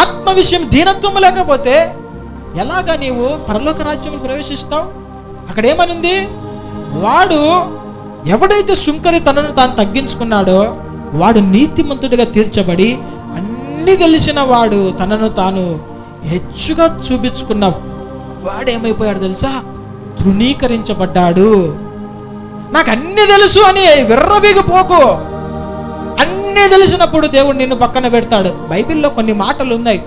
ఆత్మ విషయం దీనత్వం లేకపోతే ఎలాగా నీవు పరలోక రాజ్యంలో ప్రవేశిస్తావు? అక్కడ ఏమనుంది? వాడు ఎవడైతే సుంకరి తనను తాను తగ్గించుకున్నాడో వాడు నీతిమంతుడిగా తీర్చబడి, అన్ని తెలిసిన వాడు తనను తాను హెచ్చుగా చూపించుకున్న వాడేమైపోయాడు తెలుసా? తృణీకరించబడ్డాడు. నాకు అన్ని తెలుసు అని విర్రవీగిపోకు. అన్నీ తెలిసినప్పుడు దేవుడు నిన్ను పక్కన పెడతాడు. బైబిల్లో కొన్ని మాటలు ఉన్నాయి.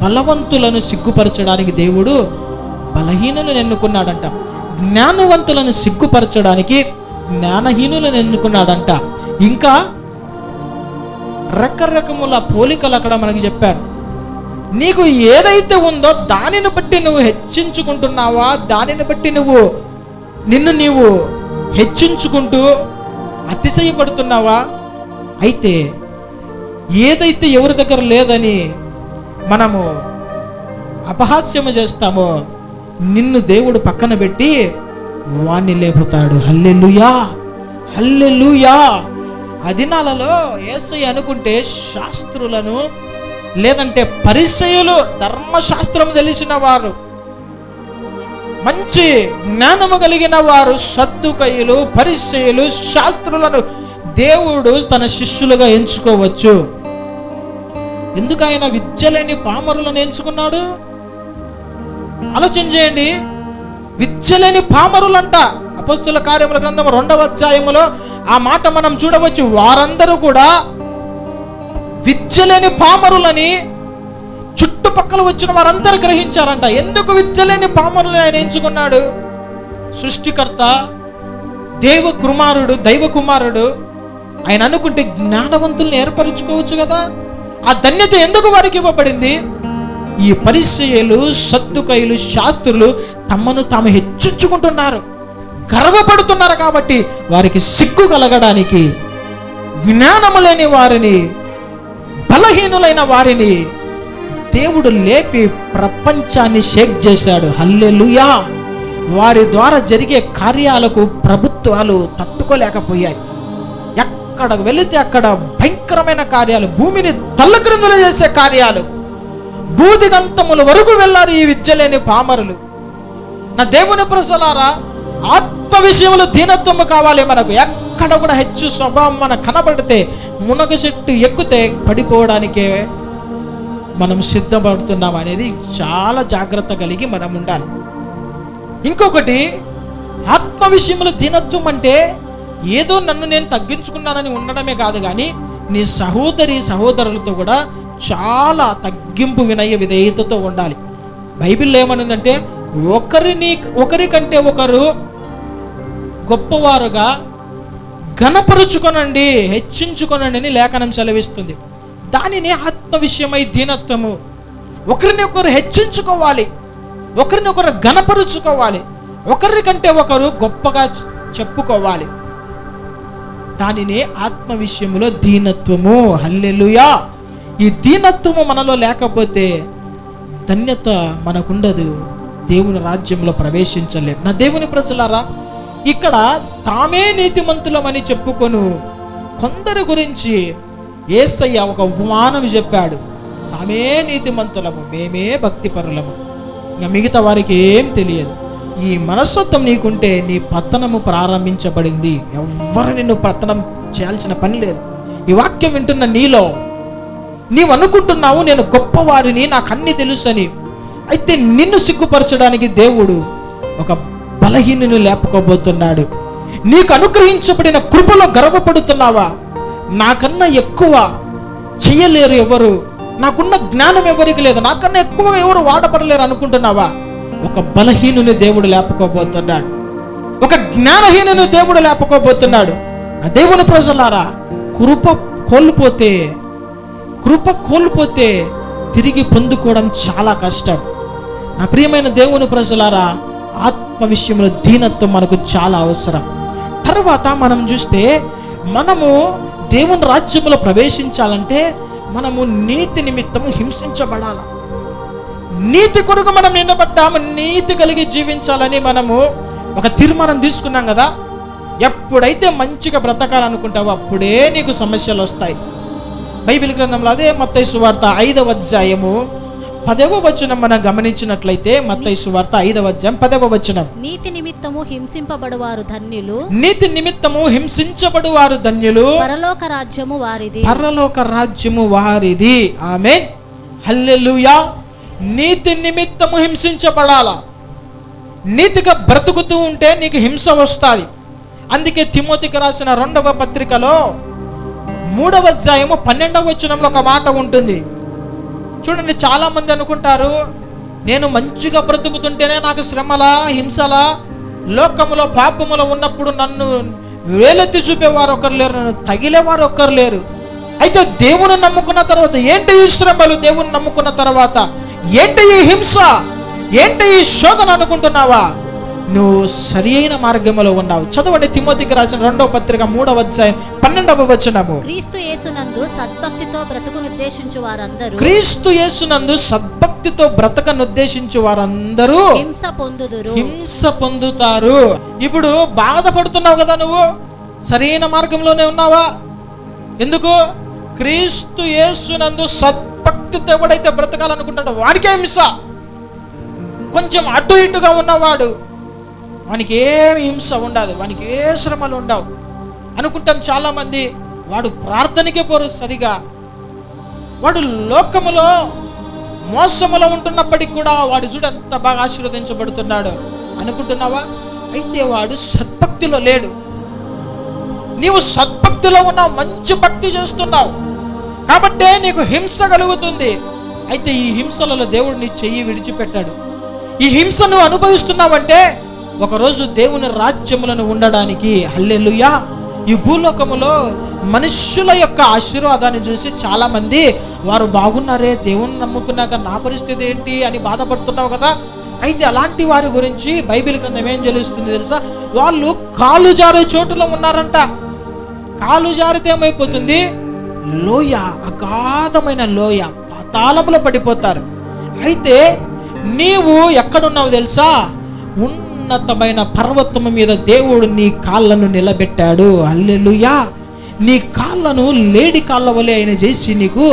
బలవంతులను సిగ్గుపరచడానికి దేవుడు బలహీనులను ఎన్నుకున్నాడంట. జ్ఞానవంతులను సిగ్గుపరచడానికి జ్ఞానహీనులను ఎన్నుకున్నాడంట. ఇంకా రకరకముల పోలికలు అక్కడ మనకి చెప్పారు. నీకు ఏదైతే ఉందో దానిని బట్టి నువ్వు హెచ్చించుకుంటున్నావా? దానిని బట్టి నిన్ను నీవు హెచ్చించుకుంటూ అతిశయపడుతున్నావా? అయితే ఏదైతే ఎవరి దగ్గర లేదని మనము అపహాస్యము చేస్తామో నిన్ను దేవుడు పక్కన పెట్టి వాణ్ణి లేపుతాడు. హల్లెలూయా, హల్లెలూయా. ఆ దినాలలో యేసయ్య అనుకుంటే శాస్త్రులను, లేదంటే పరిసయ్యులు, ధర్మశాస్త్రం తెలిసిన వారు, మంచి జ్ఞానము కలిగిన వారు, సద్దుకయ్యులు, పరిసయ్యులు, శాస్త్రులను దేవుడు తన శిష్యులుగా ఎంచుకోవచ్చు. ఎందుకు ఆయన విద్యలేని పామరులను ఎంచుకున్నాడు? ఆలోచన చేయండి. విద్యలేని పామరులంట. అపొస్తలుల కార్యముల గ్రంథం 2వ అధ్యాయములో ఆ మాట మనం చూడవచ్చు. వారందరూ కూడా విద్యలేని పామరులని చుట్టుపక్కల వచ్చిన వారందరూ గ్రహించారంట. ఎందుకు విద్యలేని పామరులను ఆయన ఎంచుకున్నాడు? సృష్టికర్త, దైవ కుమారుడు ఆయన అనుకుంటే జ్ఞానవంతుల్ని ఏర్పరచుకోవచ్చు కదా. ఆ ధన్యత ఎందుకు వారికి ఇవ్వబడింది? ఈ పరిసయ్యులు, సద్దుకయ్యులు, శాస్త్రులు తమను తాము హెచ్చించుకుంటున్నారు, గర్వపడుతున్నారు. కాబట్టి వారికి సిగ్గు కలగడానికి జ్ఞానము లేని వారిని, బలహీనులైన వారిని దేవుడు లేపి ప్రపంచాన్ని షేక్ చేశాడు. హల్లెలూయా. వారి ద్వారా జరిగే కార్యాలకు ప్రభుత్వాలు తట్టుకోలేకపోయాయి. ఎక్కడ వెళితే అక్కడ భయంకరమైన కార్యాలు, భూమిని తల్లక్రిందులు చేసే కార్యాలు, బూదిగంతముల వరకు వెళ్ళారు ఈ విద్యలేని పామరులు. నా దేవుని ప్రజలారా, ఆత్మ విషయంలో దీనత్వము కావాలి మనకు. ఎక్కడ కూడా హెచ్చు స్వభావం మనకు కనబడితే మునగ చెట్టు ఎక్కితే పడిపోవడానికే మనం సిద్ధపడుతున్నాం అనేది చాలా జాగ్రత్త కలిగి మనం ఉండాలి. ఇంకొకటి, ఆత్మ విషయంలో దీనత్వం అంటే ఏదో నన్ను నేను తగ్గించుకున్నానని ఉండడమే కాదు, కానీ నీ సహోదరులతో కూడా చాలా తగ్గింపు, వినయ, విధేయతతో ఉండాలి. బైబిల్లో ఏమనుందంటే ఒకరికంటే ఒకరు గొప్పవారుగా ఘనపరుచుకొనండి, హెచ్చించుకొనండి అని లేఖనం సెలవిస్తుంది. దానిని ఆత్మ విషయమై దీనత్వము. ఒకరిని ఒకరు హెచ్చించుకోవాలి, ఒకరిని ఒకరు ఘనపరుచుకోవాలి, ఒకరికంటే ఒకరు గొప్పగా చెప్పుకోవాలి. దానిని ఆత్మ విషయంలో దీనత్వము. హల్లెలూయా. ఈ దీనత్వము మనలో లేకపోతే ధన్యత మనకుండదు, దేవుని రాజ్యంలో ప్రవేశించలేం. నా దేవుని ప్రజలారా, ఇక్కడ తామే నీతిమంతులమని చెప్పుకొను కొందరి గురించి యేసయ్య ఒక ఉపమానం చెప్పాడు. తామే నీతిమంతులము, మేమే భక్తిపరులము, ఇంకా మిగతా వారికి ఏం తెలియదు. ఈ మనస్తత్వం నీకుంటే నీ పతనము ప్రారంభించబడింది. ఎవ్వరు నిన్ను పతనం చేయాల్సిన పని లేదు. ఈ వాక్యం వింటున్న నీలో నీవు అనుకుంటున్నావు నేను గొప్పవాడిని, నాకు అన్ని తెలుసని. అయితే నిన్ను సిగ్గుపరచడానికి దేవుడు ఒక బలహీనుని లేపుకోబోతున్నాడు. నీకు అనుగ్రహించబడిన కృపలో గర్వపడుతున్నావా? నాకన్నా ఎక్కువ చెయ్యలేరు ఎవరు, నాకున్న జ్ఞానం ఎవరికి లేదు, నాకన్నా ఎక్కువగా ఎవరు వాడపడలేరు అనుకుంటున్నావా? ఒక బలహీనుని దేవుడు లేపుకోబోతున్నాడు, ఒక జ్ఞానహీనుని దేవుడు లేపుకోబోతున్నాడు. ఆ దేవుని ప్రజలారా, కృప కోల్పోతే తిరిగి పొందుకోవడం చాలా కష్టం. నా ప్రియమైన దేవుని ప్రజలారా, ఆత్మ విషయంలో దీనత్వం మనకు చాలా అవసరం. తర్వాత మనం చూస్తే, మనము దేవుని రాజ్యంలో ప్రవేశించాలంటే మనము నీతి నిమిత్తము హింసించబడాలి. నీతి కొరకు మనం నిలబడ్డాము, నీతి కలిగి జీవించాలని మనము ఒక తీర్మానం తీసుకున్నాం కదా. ఎప్పుడైతే మంచిగా బ్రతకాలనుకుంటావో అప్పుడే నీకు సమస్యలు వస్తాయి. బైబిల్ గ్రంథంలో అదే మత్తయి సువార్త 5వ అధ్యాయము 10వ వచనం మనం గమనించినట్లయితే, మత్తయి సువార్త 5వ అధ్యాయం 10వ వచనం, నీతి నిమిత్తము హింసింపబడువారు ధన్యులు, నీతి నిమిత్తము హింసించబడువారు ధన్యులు, పరలోక రాజ్యము వారిది, పరలోక రాజ్యము వారిది. ఆమేన్, హల్లెలూయా. నీతి నిమిత్తము హింసించబడాలా. నీతిగా బ్రతుకుతూ ఉంటే నీకు హింస వస్తుంది. అందుకే తిమోతికి రాసిన 2వ పత్రికలో 3వ అధ్యాయము 12వ వచనంలో ఒక మాట ఉంటుంది. చూడండి, చాలా మంది అనుకుంటారు, నేను మంచిగా బ్రతుకుతుంటేనే నాకు శ్రమలా, హింసలా, లోకములో పాపములో ఉన్నప్పుడు నన్ను వేలెత్తి చూపేవారు ఒకరు లేరు, నన్ను తగిలేవారు ఒక్కరు లేరు. అయితే దేవుని నమ్ముకున్న తర్వాత ఏంటి ఈ శ్రమలు, దేవుని నమ్ముకున్న తర్వాత ఏంటి ఈ హింస, ఏంటి ఈ శోధన అనుకుంటున్నావా? నువ్వు సరి అయిన మార్గంలో ఉన్నావు. చదవండి, తిమోతికి రాసిన 2వ పత్రిక 3వ అధ్యాయం 12వ వచనము. క్రీస్తు యేసునందు సద్భక్తితో బ్రతుకునుద్దేశించు వారందరూ, క్రీస్తు యేసునందు సద్భక్తితో బ్రతకనుద్దేశించు వారందరూ హింస పొందుతారు. ఇప్పుడు బాధపడుతున్నావు కదా, నువ్వు సరైన మార్గంలోనే ఉన్నావా? ఎందుకు? క్రీస్తు యేసునందు సద్భక్తితో ఎవడైతే బ్రతకాలనుకుంటాడో వాడికే హింస. కొంచెం అటు ఇటుగా ఉన్నవాడు, వానికి ఏమి హింస ఉండదు, వానికి ఏ శ్రమలు ఉండవు అనుకుంటాం చాలా మంది. వాడు ప్రార్థనకే పోరు సరిగా, వాడు లోకములో మోసములో ఉంటున్నప్పటికీ కూడా వాడు చూడు ఎంత బాగా ఆశీర్వదించబడుతున్నాడు అనుకుంటున్నావా? అయితే వాడు సద్భక్తిలో లేడు. నీవు సద్భక్తిలో ఉన్నావు, మంచి భక్తి చేస్తున్నావు కాబట్టే నీకు హింస కలుగుతుంది. అయితే ఈ హింసలలో దేవుడు నీ చెయ్యి విడిచిపెట్టాడు. ఈ హింసను అనుభవిస్తున్నావంటే ఒకరోజు దేవుని రాజ్యములను ఉండడానికి, హల్లెలూయా, ఈ భూలోకములో మనుష్యుల యొక్క ఆశీర్వాదాన్ని చూసి చాలా మంది వారు బాగున్నారే, దేవుని నమ్ముకున్నాక నా పరిస్థితి ఏంటి అని బాధపడుతున్నావు కదా. అయితే అలాంటి వారి గురించి బైబిల్ గ్రంథం ఏం తెలుస్తుంది తెలుసా? వాళ్ళు కాలు జారే చోటులో ఉన్నారంట. కాలు జారితే ఏమైపోతుంది? లోయ, అగాధమైన లోయ, పాతాళంలో పడిపోతారు. అయితే నీవు ఎక్కడున్నావు తెలుసా? ఉన్నతమైన పర్వతము మీద దేవుడు నీ కాళ్ళను నిలబెట్టాడు. హల్లెలూయా. నీ కాళ్ళను లేడి కాళ్ళ వలె ఆయన చేసి నీకు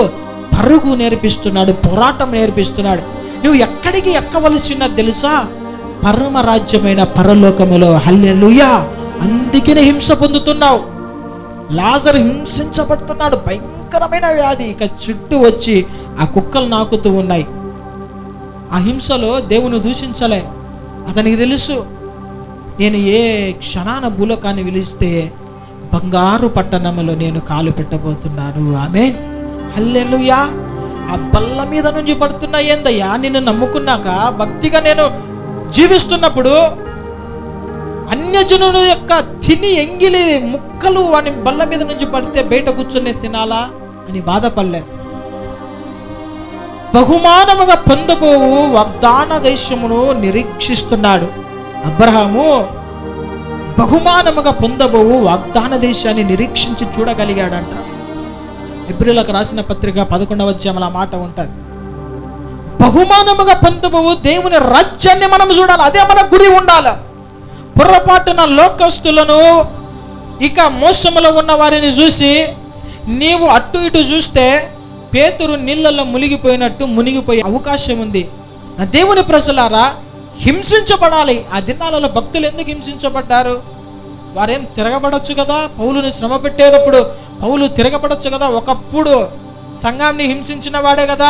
పరుగు నేర్పిస్తున్నాడు, పోరాటం నేర్పిస్తున్నాడు. నువ్వు ఎక్కడికి ఎక్కవలసినది తెలుసా? పరమరాజ్యమైన పరలోకములో. హల్లెలూయా. అందుకనే హింస పొందుతున్నావు. లాజరు హింసించబడుతున్నాడు, భయంకరమైన వ్యాధి. ఇక చుట్టూ వచ్చి ఆ కుక్కలు నాకుతూ ఉన్నాయి. ఆ హింసలో దేవుని దూషించలే. అతనికి తెలుసు, నేను ఏ క్షణాన భూలోకాన్ని విలిస్తే బంగారు పట్టణంలో నేను కాలు పెట్టబోతున్నాను. ఆమేన్, హల్లెలూయా. ఆ బల్ల మీద నుంచి పడుతున్నా ఏందయ్యా? నిన్ను నమ్ముకున్నాక భక్తిగా నేను జీవిస్తున్నప్పుడు అన్యజనుల యొక్క తిని ఎంగిలి ముక్కలు వాని బల్ల మీద నుంచి పడితే బయట కూర్చొని తినాలా అని బాధపడలే. బహుమానముగా పొందబోవు వాగ్దాన దేశమును నిరీక్షిస్తున్నాడు. అబ్రహాము బహుమానముగా పొందబోవు వాగ్దాన దేశాన్ని నిరీక్షించి చూడగలిగాడంట. హెబ్రీయులకు రాసిన పత్రిక 11వ అధ్యాయంలో ఆ మాట ఉంటుంది. బహుమానముగా పొందబోవు దేవుని రాజ్యాన్ని మనం చూడాలి. అదే మన గురి ఉండాలి. పొరపాటున లోకస్తులను, ఇక మోసములో ఉన్న వారిని చూసి నీవు అటు ఇటు చూస్తే పేతురు నీళ్ళల్లో మునిగిపోయే అవకాశం ఉంది. నా దేవుని ప్రజలారా, హింసించబడాలి. ఆ దినాలలో భక్తులు ఎందుకు హింసించబడ్డారు? వారేం తిరగబడొచ్చు కదా. పౌలుని శ్రమ పెట్టేటప్పుడు పౌలు తిరగబడొచ్చు కదా. ఒకప్పుడు సంఘాన్ని హింసించిన వాడే కదా.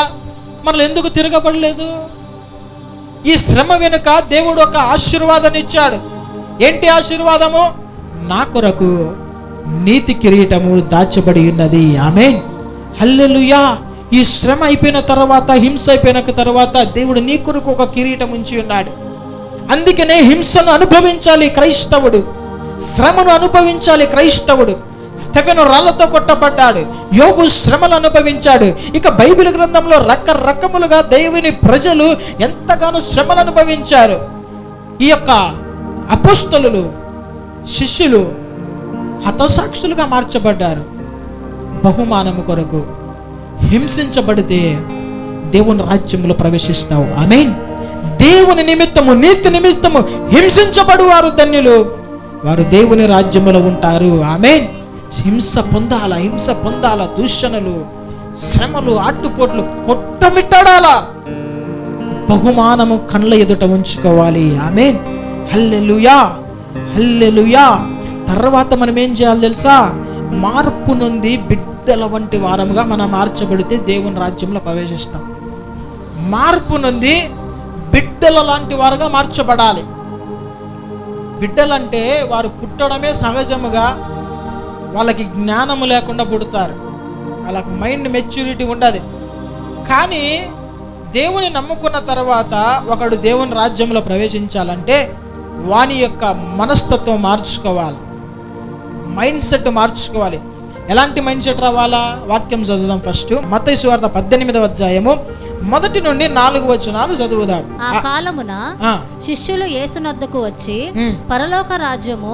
మనల్ని ఎందుకు తిరగబడలేదు? ఈ శ్రమ వెనుక దేవుడు ఒక ఆశీర్వాదాన్ని ఇచ్చాడు. ఏంటి ఆశీర్వాదము? నా కొరకు నీతి కిరీటము దాచబడి ఉన్నది. ఆమేన్, హల్లెలూయా. ఈ శ్రమ అయిపోయిన తర్వాత, హింస అయిపోయిన తర్వాత దేవుడు నీ కొరకు ఒక కిరీటం ఉంచి ఉన్నాడు. అందుకనే హింసను అనుభవించాలి క్రైస్తవుడు, శ్రమను అనుభవించాలి క్రైస్తవుడు. స్తెఫెను రాళ్లతో కొట్టబడ్డాడు, యోబు శ్రమలు అనుభవించాడు. ఇక బైబిల్ గ్రంథంలో రకరకములుగా దేవుని ప్రజలు ఎంతగానో శ్రమలు అనుభవించారు. ఈ యొక్క అపోస్తలులు, శిష్యులు హతసాక్షులుగా మార్చబడ్డారు. బహుమానము కొరకు హింసించబడితే దేవుని రాజ్యంలో ప్రవేశిస్తావు. ఆమేన్. దేవుని నిమిత్తము, నీతి నిమిత్తము హింసించబడు వారు ధన్యులు, వారు దేవుని రాజ్యములో ఉంటారు. ఆమేన్. హింస పొందాల, దూషణలు, శ్రమలు, ఆటుపోట్లు కొట్టమిట్టాడాలా, బహుమానము కళ్ళ ఎదుట ఉంచుకోవాలి. ఆమేన్, హల్లెలూయా, హల్లెలూయా. తర్వాత మనం ఏం చేయాలి తెలుసా? మార్పు నుండి బిడ్డల వంటి వారముగా మనం మార్చబడితే దేవుని రాజ్యంలో ప్రవేశిస్తాం. మార్పు నుండి బిడ్డల లాంటి వారుగా మార్చబడాలి. బిడ్డలంటే వారు పుట్టడమే సహజముగా, వాళ్ళకి జ్ఞానము లేకుండా పుడతారు, వాళ్ళకి మైండ్ మెచ్యూరిటీ ఉండదు. కానీ దేవుని నమ్ముకున్న తర్వాత ఒకడు దేవుని రాజ్యంలో ప్రవేశించాలంటే వాని యొక్క మనస్తత్వం మార్చుకోవాలి, మైండ్ సెట్ మార్చుకోవాలి. ఎలాంటి మైండ్ సెట్ రావాలా? వాక్యం చదువుదాం. ఫస్ట్ మత్తయి సువార్త 18వ అధ్యాయము 1 నుండి 4 వచనాలు చదువుదాం. ఆ కాలమున శిష్యులు యేసునొద్దకు వచ్చి పరలోక రాజ్యము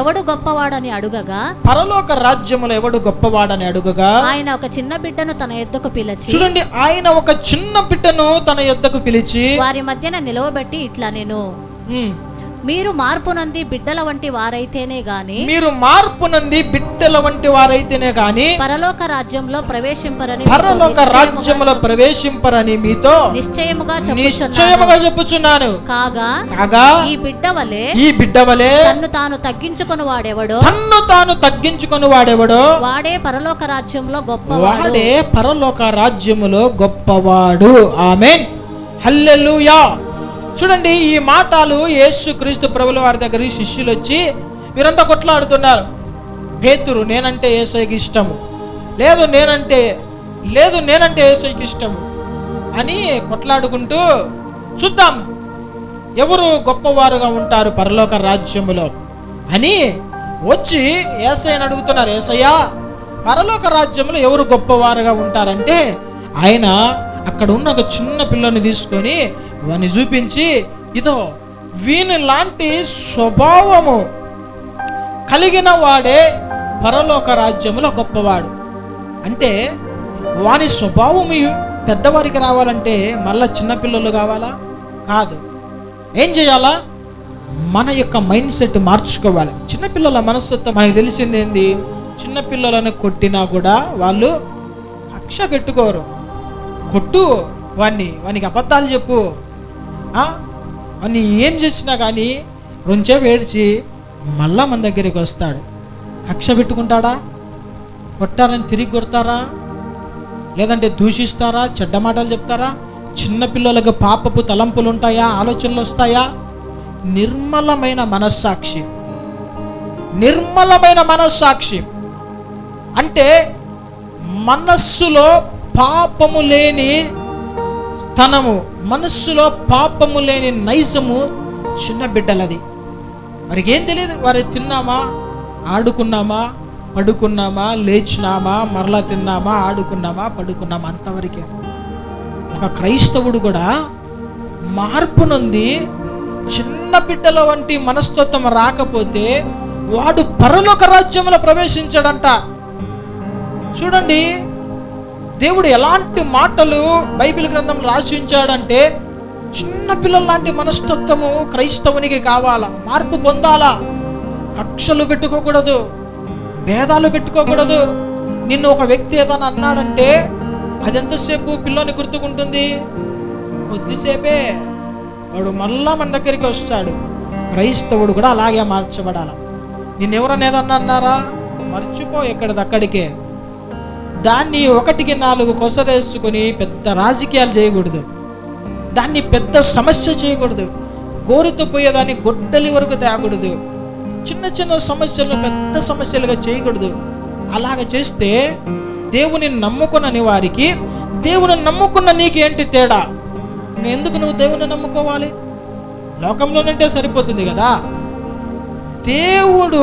ఎవడు గొప్పవాడని అడుగగా, పరలోక రాజ్యములో ఎవడు గొప్పవాడని అడుగగా, ఆయన ఒక చిన్న బిడ్డను తన యొద్దకు పిలిచి, చూడండి, ఆయన ఒక చిన్న బిడ్డను తన యొద్దకు పిలిచి వారి మధ్యన నిలవబెట్టి ఇట్లా నేను, మీరు మార్పు నంది బిడ్డల వంటి వారైతేనే గాని, మీరు మార్పు నంది బిడ్డల వంటి వారైతేనే గాని పరలోక రాజ్యంలో ప్రవేశింపరని, పరలోక రాజ్యములో ప్రవేశింపరని మీతో నిశ్చయముగా చెప్పుచున్నాను. కాగా ఈ బిడ్డ వలె తన్ను తాను తగ్గించుకొని వాడెవడో వాడే పరలోక రాజ్యంలో గొప్పవాడు. ఆమేన్, హల్లెలూయా. చూడండి, ఈ మాటలు యేసుక్రీస్తు ప్రభుల వారి దగ్గర శిష్యులు వచ్చి వీరంతా కొట్లాడుతున్నారు. పేతురు, నేనంటే యేసయ్యకి ఇష్టము, లేదు నేనంటే యేసయ్యకి ఇష్టము అని కొట్లాడుకుంటూ, చూద్దాం ఎవరు గొప్పవారుగా ఉంటారు పరలోక రాజ్యములో అని వచ్చి యేసయ్యని అడుగుతున్నారు. యేసయ్యా, పరలోక రాజ్యంలో ఎవరు గొప్పవారుగా ఉంటారంటే ఆయన అక్కడ ఉన్న ఒక చిన్న పిల్లని తీసుకొని వాని చూపించి, ఇదో వీని లాంటి స్వభావము కలిగిన వాడే పరలోక రాజ్యములో గొప్పవాడు. అంటే వాని స్వభావము పెద్దవారికి రావాలంటే మళ్ళా చిన్నపిల్లలు కావాలా? కాదు. ఏం చేయాలా? మన యొక్క మైండ్ సెట్ మార్చుకోవాలి. చిన్నపిల్లల మనస్తత్వం మనకు తెలిసింది ఏంది? చిన్నపిల్లలను కొట్టినా కూడా వాళ్ళు కక్ష పెట్టుకోరు. కొట్టు వానికి అబద్ధాలు చెప్పు, వాడిని ఏం చేసినా కానీ రెంచేపు ఏడ్చి మళ్ళా మన దగ్గరికి వస్తాడు. కక్ష పెట్టుకుంటాడా? కొట్టారని తిరిగి కొడతారా? లేదంటే దూషిస్తారా? చెడ్డ మాటలు చెప్తారా? చిన్నపిల్లలకు పాపపు తలంపులు ఉంటాయా? ఆలోచనలు వస్తాయా? నిర్మలమైన మనస్సాక్షి అంటే మనస్సులో పాపము లేని తనము, మనస్సులో పాపము లేని నైజము చిన్న బిడ్డలది. వారికి ఏం తెలియదు. వారు తిన్నామా, ఆడుకున్నామా, పడుకున్నామా, లేచినామా, మరలా తిన్నామా, ఆడుకున్నామా, పడుకున్నామా, అంతవరకే. ఒక క్రైస్తవుడు కూడా మార్పు నొంది చిన్న బిడ్డల వంటి మనస్తత్వం రాకపోతే వాడు పరలోక రాజ్యంలో ప్రవేశించాడంట. చూడండి, దేవుడు ఎలాంటి మాటలు బైబిల్ గ్రంథం రాసి ఉంచాడంటే, చిన్న పిల్లల లాంటి మనస్తత్వము క్రైస్తవునికి కావాలా, మార్పు పొందాలా. కక్షలు పెట్టుకోకూడదు, భేదాలు పెట్టుకోకూడదు. నిన్ను ఒక వ్యక్తి ఏదైనా అన్నాడంటే అది ఎంతసేపు పిల్లని గుర్తుకుంటుంది? కొద్దిసేపే. వాడు మళ్ళా మన దగ్గరికి వస్తాడు. క్రైస్తవుడు కూడా అలాగే మార్చబడాల. నిన్నెవరన్నా ఏదన్నా అన్నారా? మర్చిపో, ఎక్కడిదక్కడికే. దాన్ని 1కి 4 కొసరేసుకొని పెద్ద రాజకీయాలు చేయకూడదు, దాన్ని పెద్ద సమస్య చేయకూడదు. గోరుతో పోయేదాన్ని గొడ్డలి వరకు తేకూడదు. చిన్న చిన్న సమస్యలను పెద్ద సమస్యలుగా చేయకూడదు. అలాగ చేస్తే దేవుని నమ్ముకున్నని వారికి దేవుని నమ్ముకున్న నీకేంటి తేడా? ఎందుకు నువ్వు దేవుని నమ్ముకోవాలి? లోకంలోనంటే సరిపోతుంది కదా. దేవుడు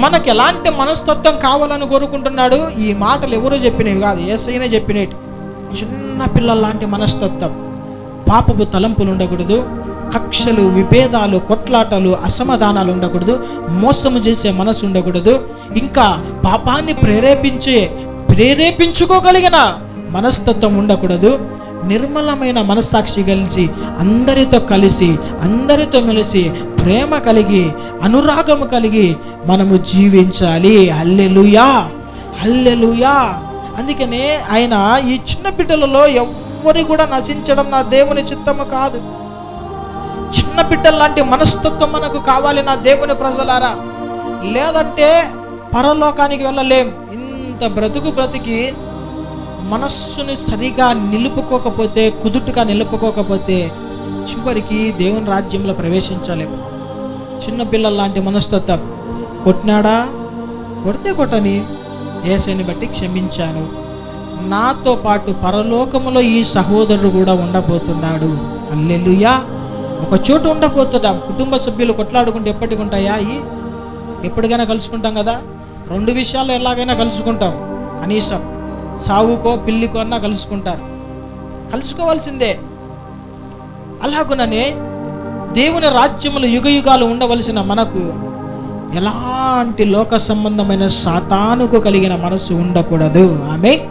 మనకు ఎలాంటి మనస్తత్వం కావాలని కోరుకుంటున్నాడు? ఈ మాటలు ఎవరు చెప్పినవి కాదు, యేసయ్యనే చెప్పినవి. చిన్న పిల్లల లాంటి మనస్తత్వం, పాపపు తలంపులు ఉండకూడదు, కక్షలు, విభేదాలు, కొట్లాటలు, అసమాధానాలు ఉండకూడదు, మోసము చేసే మనసు ఉండకూడదు, ఇంకా పాపాన్ని ప్రేరేపించుకోగలిగిన మనస్తత్వం ఉండకూడదు. నిర్మలమైన మనస్సాక్షి కలిసి అందరితో మెలిసి ప్రేమ కలిగి అనురాగము కలిగి మనము జీవించాలి. హల్లెలూయా, హల్లెలూయా. అందుకనే ఆయన ఈ చిన్న బిడ్డలలో ఎవ్వరి కూడా నశించడం నా దేవుని చిత్తము కాదు. చిన్న బిడ్డల లాంటి మనస్తత్వం మనకు కావాలి నా దేవుని ప్రజలారా. లేదంటే పరలోకానికి వెళ్ళలేం. ఇంత బ్రతికి మనస్సుని సరిగా నిలుపుకోకపోతే, కుదుటుగా నిలుపుకోకపోతే చివరికి దేవుని రాజ్యంలో ప్రవేశించలేము. చిన్న పిల్లల లాంటి మనస్తత్వం. కొట్టినాడా? కొడితే కొట్టని, యేసయ్యని బట్టి క్షమించాను. నాతో పాటు పరలోకములో ఈ సహోదరుడు కూడా ఉండబోతున్నాడు. హల్లెలూయా. ఒక చోటు ఉండబోతున్నాం. కుటుంబ సభ్యులు కొట్లాడుకుంటే ఎప్పటికి ఉంటాయా? ఎప్పటికైనా కలుసుకుంటాం కదా. 2 విషయాల్లో ఎలాగైనా కలుసుకుంటాం. కనీసం సావుకో పిల్లికో అన్నా కలుసుకోవాల్సిందే. అలాగుననే దేవుని రాజ్యములు యుగయుగాలు ఉండవలసిన మనకు ఎలాంటి లోక సంబంధమైన సాతానుకు కలిగిన మనసు ఉండకూడదు. ఆమేన్.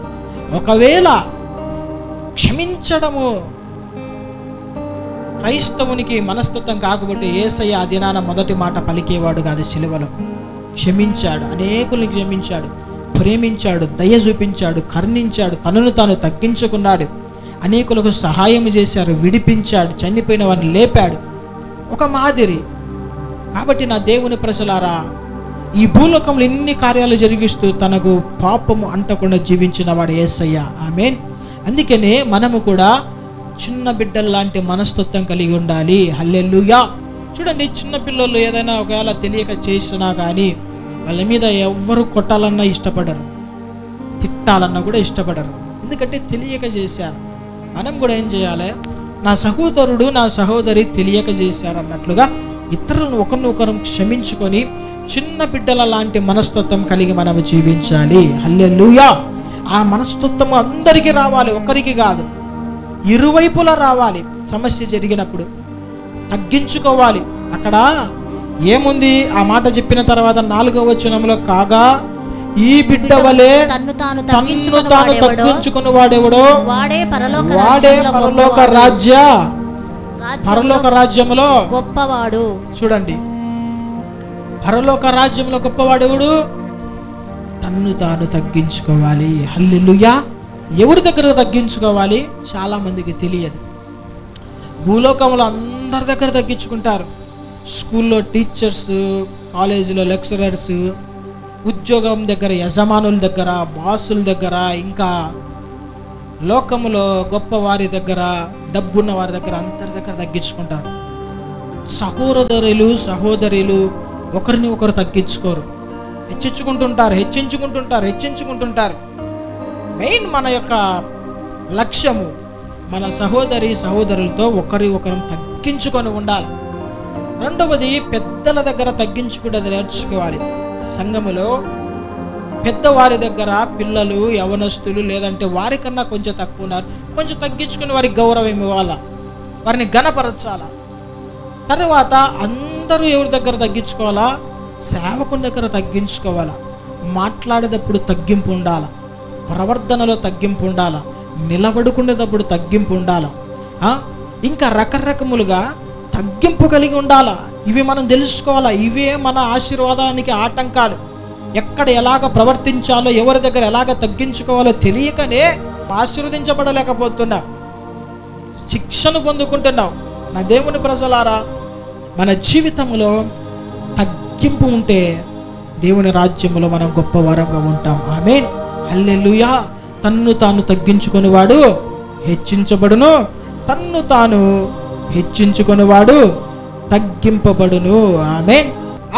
ఒకవేళ క్షమించడము క్రైస్తవునికి మనస్తత్వం కాకపోతే యేసయ్య ఆ దినాన మొదటి మాట పలికేవాడు కాదు. సిలువలో క్షమించాడు, అనేకుల్ని క్షమించాడు, ప్రేమించాడు, దయ చూపించాడు, కరుణించాడు, తనను తాను తగ్గించుకున్నాడు, అనేకులకు సహాయం చేశారు, విడిపించాడు, చనిపోయిన వారిని లేపాడు. ఒక మాదిరి. కాబట్టి నా దేవుని ప్రజలారా, ఈ భూలోకంలో ఎన్ని కార్యాలు జరిగిస్తూ తనకు పాపము అంటకుండా జీవించిన వాడు యేసయ్య. ఆమేన్. అందుకనే మనము కూడా చిన్న బిడ్డల లాంటి మనస్తత్వం కలిగి ఉండాలి. హల్లెలూయా. చూడండి, చిన్న పిల్లలు ఏదైనా ఒకవేళ తెలియక చేసినా కానీ వాళ్ళ మీద ఎవ్వరు కొట్టాలన్నా ఇష్టపడరు, తిట్టాలన్నా కూడా ఇష్టపడరు. ఎందుకంటే తెలియక చేశారు. మనం కూడా ఏం చేయాలి? నా సహోదరుడు నా సహోదరి తెలియక చేశారు అన్నట్లుగా ఇతరులను ఒకరినొకరు క్షమించుకొని చిన్న బిడ్డల లాంటి మనస్తత్వం కలిగి మనము జీవించాలి. హల్లెలూయా. ఆ మనస్తత్వం అందరికీ రావాలి, ఒక్కరికి కాదు, ఇరువైపులా రావాలి. సమస్య జరిగినప్పుడు తగ్గించుకోవాలి. అక్కడ ఏముంది? ఆ మాట చెప్పిన తర్వాత 4వ వచనంలో, కాగా ఈ బిడ్డ వలె తన్ను తాను తగ్గించుకుని వాడెవడో వాడే పరలోక రాజ్యములో గొప్పవాడు. చూడండి, పరలోక రాజ్యంలో గొప్పవాడెవడు? తన్ను తాను తగ్గించుకోవాలి. హల్లెలూయా. ఎవరి దగ్గర తగ్గించుకోవాలి? చాలా మందికి తెలియదు. భూలోకంలో అందరి దగ్గర తగ్గించుకుంటారు. స్కూల్లో టీచర్స్, కాలేజీలో లెక్చరర్స్, ఉద్యోగం దగ్గర యజమానుల దగ్గర, బాసుల దగ్గర, ఇంకా లోకములో గొప్ప వారి దగ్గర, డబ్బున్న వారి దగ్గర, అందరి దగ్గర తగ్గించుకుంటారు. సహోదరులు ఒకరిని ఒకరు తగ్గించుకోరు, హెచ్చించుకుంటుంటారు. మెయిన్ మన యొక్క లక్ష్యము మన సహోదరులతో ఒకరిని తగ్గించుకొని ఉండాలి. రెండవది, పెద్దల దగ్గర తగ్గించుకునేది నేర్చుకోవాలి. సంఘములో పెద్దవారి దగ్గర పిల్లలు, యవనస్తులు లేదంటే వారికన్నా కొంచెం తక్కువ ఉన్నారు, కొంచెం తగ్గించుకుని వారికి గౌరవం ఇవ్వాలా, వారిని ఘనపరచాలా. తర్వాత అందరూ ఎవరి దగ్గర తగ్గించుకోవాలా? సేవకుని దగ్గర తగ్గించుకోవాలా. మాట్లాడేటప్పుడు తగ్గింపు ఉండాలా, ప్రవర్తనలో తగ్గింపు ఉండాలా, నిలబడుకునేటప్పుడు తగ్గింపు ఉండాలా, ఇంకా రకరకములుగా తగ్గింపు కలిగి ఉండాలా. ఇవి మనం తెలుసుకోవాలా. ఇవే మన ఆశీర్వాదానికి ఆటంకాలు. ఎక్కడ ఎలాగ ప్రవర్తించాలో, ఎవరి దగ్గర ఎలాగ తగ్గించుకోవాలో తెలియకనే ఆశీర్వదించబడలేకపోతున్నాం, శిక్షను పొందుకుంటున్నాం. నా దేవుని ప్రజలారా, మన జీవితంలో తగ్గింపు ఉంటే దేవుని రాజ్యంలో మనం గొప్ప వరంగా ఉంటాం. ఆమేన్. హల్లెలూయా. తన్ను తాను తగ్గించుకునేవాడు హెచ్చించబడును, తన్ను తాను హెచ్చించుకునేవాడు తగ్గింపబడును. ఆమేన్.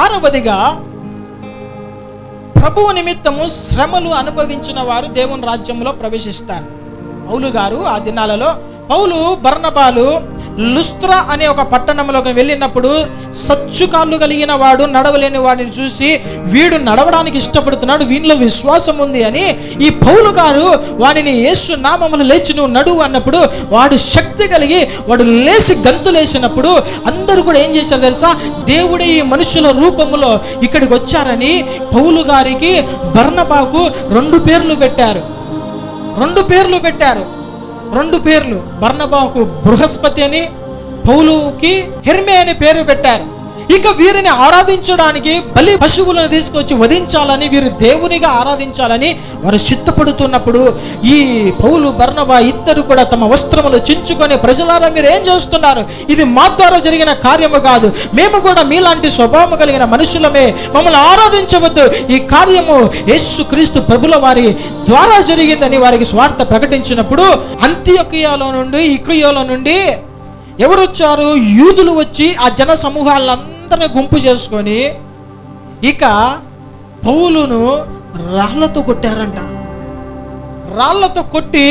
ఆరవదిగా, ప్రభువు నిమిత్తము శ్రమలు అనుభవించిన వారు దేవుని రాజ్యంలో ప్రవేశిస్తారు. పౌలు గారు ఆ దినాలలో, పౌలు బర్నబాలు లుస్త్రా అనే ఒక పట్టణంలోకి వెళ్ళినప్పుడు సచ్చుకాళ్ళు కలిగిన వాడు, నడవలేని వాడిని చూసి వీడు నడవడానికి ఇష్టపడుతున్నాడు, వీనిలో విశ్వాసం ఉంది అని ఈ పౌలు గారు వాడిని యేసు నామములో లేచి నువ్వు నడువు అన్నప్పుడు వాడు శక్తి కలిగి వాడు లేచి గంతులేసినప్పుడు అందరూ కూడా ఏం చేశారు తెలుసా? దేవుడే ఈ మనుషుల రూపంలో ఇక్కడికి వచ్చారని పౌలు గారికి బర్నబాకు రెండు పేర్లు పెట్టారు. బర్నబాకు బృహస్పతి అని, పౌలుకి హెర్మే అని పేరు పెట్టారు. ఇక వీరిని ఆరాధించడానికి బలి పశువులను తీసుకొచ్చి వధించాలని, వీరు దేవునిగా ఆరాధించాలని వారు సిద్ధపడుతున్నప్పుడు ఈ పౌలు బర్నబా ఇద్దరు కూడా తమ వస్త్రములు చించుకొని, ప్రజలారా మీరు ఏం చేస్తున్నారు? ఇది మా ద్వారా జరిగిన కార్యము కాదు, మేము కూడా మీలాంటి స్వభావం కలిగిన మనుషులమే, మమ్మల్ని ఆరాధించవద్దు, ఈ కార్యము యేసుక్రీస్తు ప్రభుల వారి ద్వారా జరిగిందని వారికి స్వార్థ ప్రకటించినప్పుడు అంతియొకయలో నుండి, ఇకొయలో నుండి ఎవరు వచ్చారు? యూదులు వచ్చి ఆ జన సమూహాలందరినీ గుంపు చేసుకొని ఇక పౌలును రాళ్లతో కొట్టారంట. రాళ్లతో కొట్టి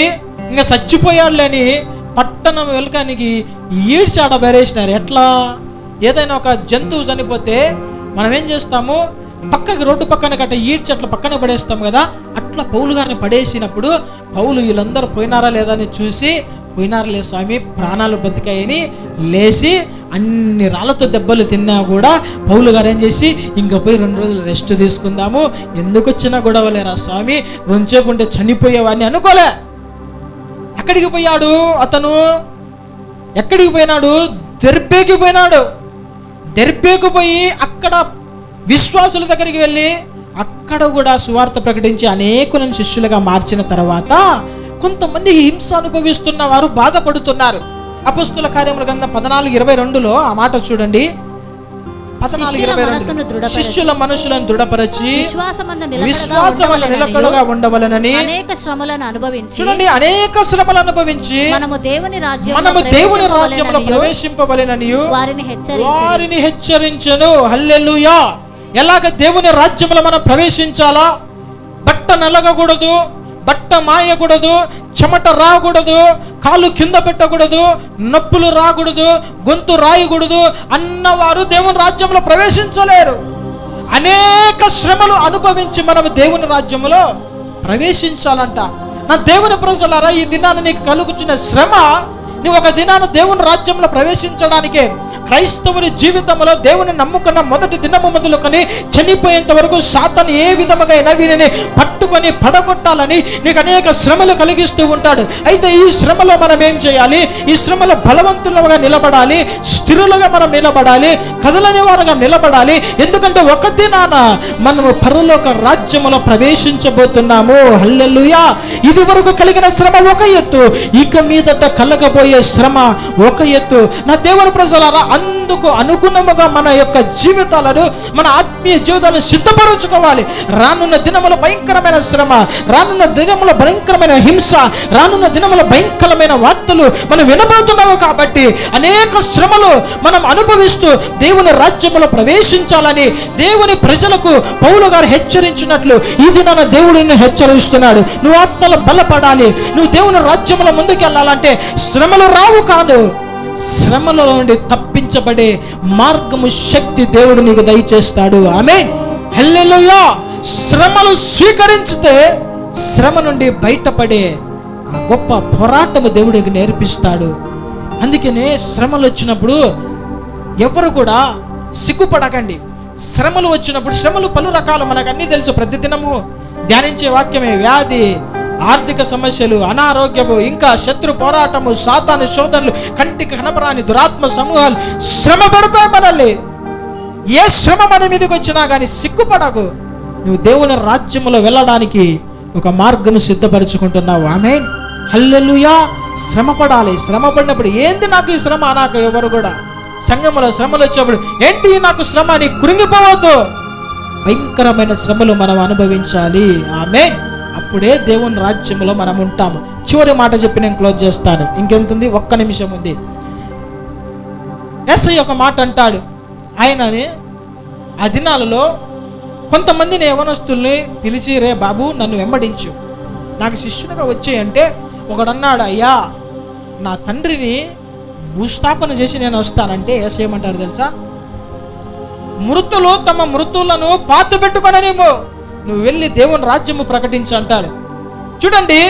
ఇంకా చచ్చిపోయాడులేని పట్టణం వెలకానికి ఈడ్చాడ బెరేసినారు. ఎట్లా? ఏదైనా ఒక జంతువు చనిపోతే మనం ఏం చేస్తాము? పక్కకి రోడ్డు పక్కన కట్ట ఈడ్చి అట్లా పక్కన పడేస్తాం కదా, అట్లా పౌలు గారిని పడేసినప్పుడు పౌలు వీళ్ళందరూ పోయినారా లేదా అని చూసి, పోయినారులే స్వామి, ప్రాణాలు బతికాయని లేచి అన్ని రాళ్ళతో దెబ్బలు తిన్నా కూడా పౌలు గారు ఏం చేసి, ఇంకా పోయి 2 రోజులు రెస్ట్ తీసుకుందాము, ఎందుకు వచ్చినా గొడవలేరా స్వామి, రొంచేపు ఉంటే చనిపోయేవాడిని అనుకోలే. ఎక్కడికి పోయాడు అతను? ఎక్కడికి పోయినాడు? దెర్బేకి పోయినాడు. దెర్బేకు పోయి అక్కడ విశ్వాసుల దగ్గరికి వెళ్ళి అక్కడ కూడా సువార్త ప్రకటించి అనేకులను శిష్యులుగా మార్చిన తర్వాత కొంతమంది హింస అనుభవిస్తున్న వారు బాధపడుతున్నారు. అపొస్తలుల కార్యముల గ్రంథం 14:22లో ఆ మాట చూడండి. 14:22 శిష్యుల మనసులను దృఢపరచి విశ్వాసమందు నిలకడగా ఉండవలెనని అనేక శ్రమలను అనుభవించి, చూడండి, అనేక శ్రమలను అనుభవించి మనము దేవుని రాజ్యంలో ప్రవేశింపవలెనని వారిని హెచ్చరించెను. హల్లెలూయా. ఎలాగ దేవుని రాజ్యంలో మనం ప్రవేశించాలా? బట్ట నలగకూడదు, బట్ట మాయకూడదు, చెమట రాకూడదు, కాళ్ళు కింద పెట్టకూడదు, నొప్పులు రాకూడదు, గొంతు రాయకూడదు అన్నవారు దేవుని రాజ్యంలో ప్రవేశించలేరు. అనేక శ్రమలు అనుభవించి మనము దేవుని రాజ్యంలో ప్రవేశించాలంట. నా దేవుని ప్రజలారా, ఈ దినాన్ని నీకు కలుగుచున్న శ్రమ నువ్వు ఒక దినాన దేవుని రాజ్యంలో ప్రవేశించడానికే. క్రైస్తవుని జీవితంలో దేవుని నమ్ముకున్న మొదటి దినము మొదలుకొని చనిపోయేంత వరకు సాతాను ఏ విధముగా వీరిని పట్టుకొని పడగొట్టాలని నీకు అనేక శ్రమలు కలిగిస్తూ ఉంటాడు. అయితే ఈ శ్రమలో మనం ఏం చేయాలి? ఈ శ్రమలో బలవంతులుగా నిలబడాలి, స్థిరులుగా మనం నిలబడాలి, కదలని వారుగా నిలబడాలి. ఎందుకంటే ఒక దినాన మనము పరలోక రాజ్యములో ప్రవేశించబోతున్నాము. హల్లెలూయా. ఇది వరకు కలిగిన శ్రమ ఒక ఎత్తు, ఇక మీదట కలగబోయే శ్రమ ఒక ఎత్తు. నా దేవుని ప్రజలారా, అందుకు అనుగుణముగా మన యొక్క జీవితాలను, మన ఆత్మీయ జీవితాలను సిద్ధపరచుకోవాలి. రానున్న దినముల భయంకరమైన శ్రమ, రానున్న దినముల భయంకరమైన హింస, రానున్న దినముల భయంకరమైన వార్తలు మనం వినబడుతున్నాము. కాబట్టి అనేక శ్రమలు మనం అనుభవిస్తూ దేవుని రాజ్యములో ప్రవేశించాలని దేవుని ప్రజలకు పౌలు గారు హెచ్చరించినట్లు ఈ దినాన దేవుడు నిన్ను హెచ్చరిస్తున్నాడు. నువ్వు ఆత్మలో బలపడాలి, నువ్వు దేవుని రాజ్యములో ముందుకెళ్ళాలంటే శ్రమలు రావు కాదు, శ్రమల నుండి తప్పించబడే మార్గము, శక్తి దేవుడు నీకు దయచేస్తాడు. ఆమేన్. హల్లెలూయా. శ్రమలు స్వీకరించితే శ్రమ నుండి బయటపడే ఆ గొప్ప పోరాటము దేవుడికి నేర్పిస్తాడు. అందుకనే శ్రమలు వచ్చినప్పుడు ఎవరు కూడా సిగ్గుపడకండి. శ్రమలు వచ్చినప్పుడు, శ్రమలు పలు రకాలు, మనకు అన్నీ తెలుసు, ప్రతిదినము ధ్యానించే వాక్యమే. వ్యాధి, ఆర్థిక సమస్యలు, అనారోగ్యము, ఇంకా శత్రు పోరాటము, సాతాను శోధనలు, కంటికి కనపరాని దురాత్మ సమూహాలు శ్రమ పడతాయి మనల్ని. ఏ శ్రమ మన మీదకి వచ్చినా కానీ సిగ్గుపడకు. నువ్వు దేవుని రాజ్యములో వెళ్ళడానికి ఒక మార్గం సిద్ధపరచుకుంటున్నావు. ఆమేన్. హల్లెలూయా. శ్రమ పడాలి. శ్రమ పడినప్పుడు ఏంది నాకు ఈ శ్రమ? నాకు ఎవరు కూడా సంఘములో శ్రమలు వచ్చినప్పుడు ఏంటి నాకు శ్రమ అని కృంగిపోవద్దు. భయంకరమైన శ్రమలు మనం అనుభవించాలి. ఆమేన్. అప్పుడే దేవుని రాజ్యంలో మనం ఉంటాము. చివరి మాట చెప్పి నేను క్లోజ్ చేస్తాను. ఇంకెంతుంది? 1 నిమిషం ఉంది. యేసయ్య ఒక మాట అంటాడు. ఆయనని ఆ దినాలలో కొంతమందిని యవనస్తుల్ని పిలిచి, రే బాబు నన్ను వెంబడించు, నాకు శిష్యునిగా వచ్చేయంటే ఒకడన్నాడు, అయ్యా నా తండ్రిని భూస్థాపన చేసి నేను వస్తానంటే యేసయ్య ఏమంటారు తెలుసా? మృతులు తమ మృతులను పాత పెట్టుకొననేమో, నువ్వు వెళ్ళి దేవుని రాజ్యము ప్రకటించు అంటాడు. చూడండి,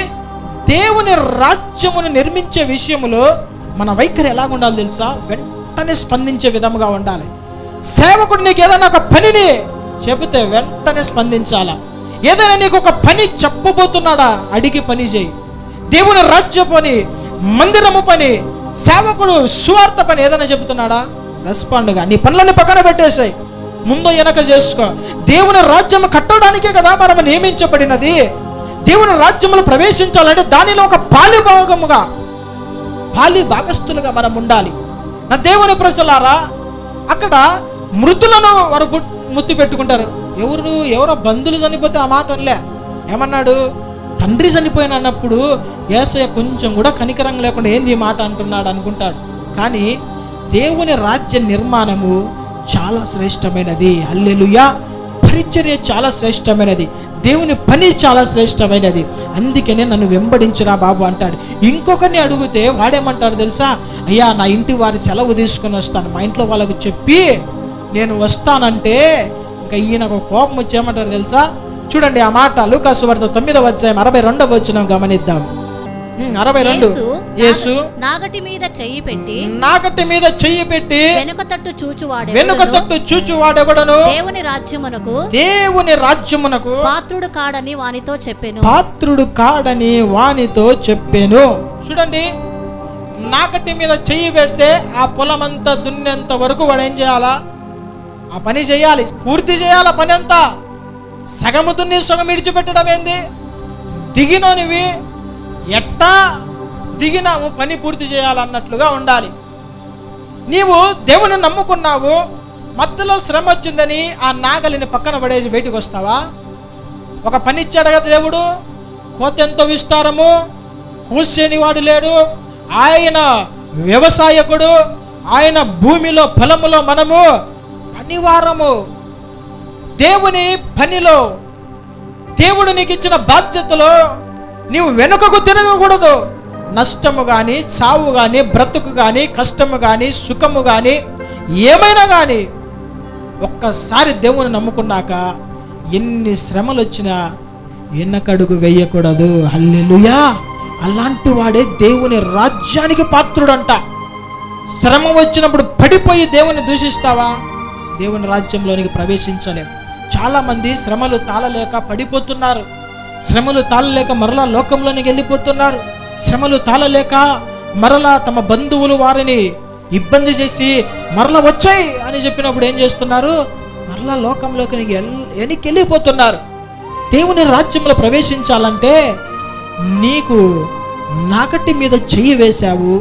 దేవుని రాజ్యమును నిర్మించే విషయంలో మన వైఖరి ఎలాగ ఉండాలి తెలుసా? వెంటనే స్పందించే విధముగా ఉండాలి. సేవకుడు నీకు ఏదైనా ఒక పనిని చెబితే వెంటనే స్పందించాలా. ఏదైనా నీకు ఒక పని చెప్పబోతున్నాడా, అడిగి పని చేయి. దేవుని రాజ్య పని, మందిరము పని, సేవకుడు సువార్త పని ఏదైనా చెబుతున్నాడా, రెస్పాండ్గా నీ పనులని పక్కన పెట్టేసాయి, ముందు వెనక చేసుకో. దేవుని రాజ్యం కట్టడానికే కదా మనం నియమించబడినది. దేవుని రాజ్యములు ప్రవేశించాలంటే దానిలో ఒక పాలి భాగస్తులుగా మనం ఉండాలి. నా దేవుని ప్రజలారా, అక్కడ మృతులను వారు ముత్తి పెట్టుకుంటారు. ఎవరో బంధువులు చనిపోతే ఆ మాట అనలే. ఏమన్నాడు? తండ్రి చనిపోయిన అన్నప్పుడు యేసయ్య కొంచెం కూడా కనికరం లేకుండా ఏంది ఈ మాట అంటున్నాడు అనుకుంటాడు. కానీ దేవుని రాజ్య నిర్మాణము చాలా శ్రేష్టమైనది. హల్లెలూయా. పరిచర్య చాలా శ్రేష్టమైనది, దేవుని పని చాలా శ్రేష్టమైనది. అందుకనే నన్ను వెంబడించురా బాబు అంటాడు. ఇంకొకరిని అడిగితే వాడేమంటాడు తెలుసా? అయ్యా నా ఇంటి వారి సెలవు తీసుకొని వస్తాను, మా ఇంట్లో వాళ్ళకు చెప్పి నేను వస్తానంటే ఇంకా ఈయనకు కోపం వచ్చేయమంటారు తెలుసా? చూడండి ఆ మాట లూకాసు వార్త 9వ అధ్యాయం 42వ వచనం గమనిద్దాం. 42. యేసు నాగటి మీద చెయ్యి పెట్టి వెనుక తట్టు చూచువాడెవడను దేవుని రాజ్యమునకు పాత్రుడు కాడని వానితో చెప్పెను. చూడండి, నాగటి మీద చెయ్యి పెడితే ఆ పొలమంతా దున్నేంత వరకు వాడు ఏం చేయాలా? ఆ పని చేయాలి, పూర్తి చేయాలా పని అంతా. సగము దున్ని సగం విడిచిపెట్టడం ఏంది? దిగినోనివి ఎట్టా దిగినాము, పని పూర్తి చేయాలన్నట్లుగా ఉండాలి. నీవు దేవుని నమ్ముకున్నావు, మధ్యలో శ్రమ వచ్చిందని ఆ నాగలిని పక్కన పడేసి బయటకు వస్తావా? ఒక పని ఇచ్చాడు కదా దేవుడు, కోత ఎంతో విస్తారము, కూసేని వాడు లేడు. ఆయన వ్యవసాయకుడు, ఆయన భూమిలో ఫలములో మనము పనివారము. దేవుని పనిలో, దేవుడు నీకు ఇచ్చిన బాధ్యతలో నీవు వెనుకకు తిరగకూడదు. నష్టము కానీ, చావు కానీ, బ్రతుకు కానీ, కష్టము కానీ, సుఖము కానీ, ఏమైనా కానీ ఒక్కసారి దేవుని నమ్ముకున్నాక ఎన్ని శ్రమలు వచ్చినా వెనకడుగు వేయకూడదు. హల్లెలూయా. అలాంటి వాడే దేవుని రాజ్యానికి పాత్రుడంట. శ్రమ వచ్చినప్పుడు పడిపోయి దేవుని దూషిస్తావా? దేవుని రాజ్యంలోనికి ప్రవేశించలేం. చాలామంది శ్రమలు తాళలేక పడిపోతున్నారు, శ్రమలు తాళలేక మరలా లోకంలోనికి వెళ్ళిపోతున్నారు, శ్రమలు తాళలేక మరలా తమ బంధువులు వారిని ఇబ్బంది చేసి మరలా వచ్చాయి అని చెప్పినప్పుడు ఏం చేస్తున్నారు? మరలా లోకంలోకి వెనక్కి వెళ్ళిపోతున్నారు. దేవుని రాజ్యంలో ప్రవేశించాలంటే నీకు నాగటి మీద చెయ్యి వేశావు,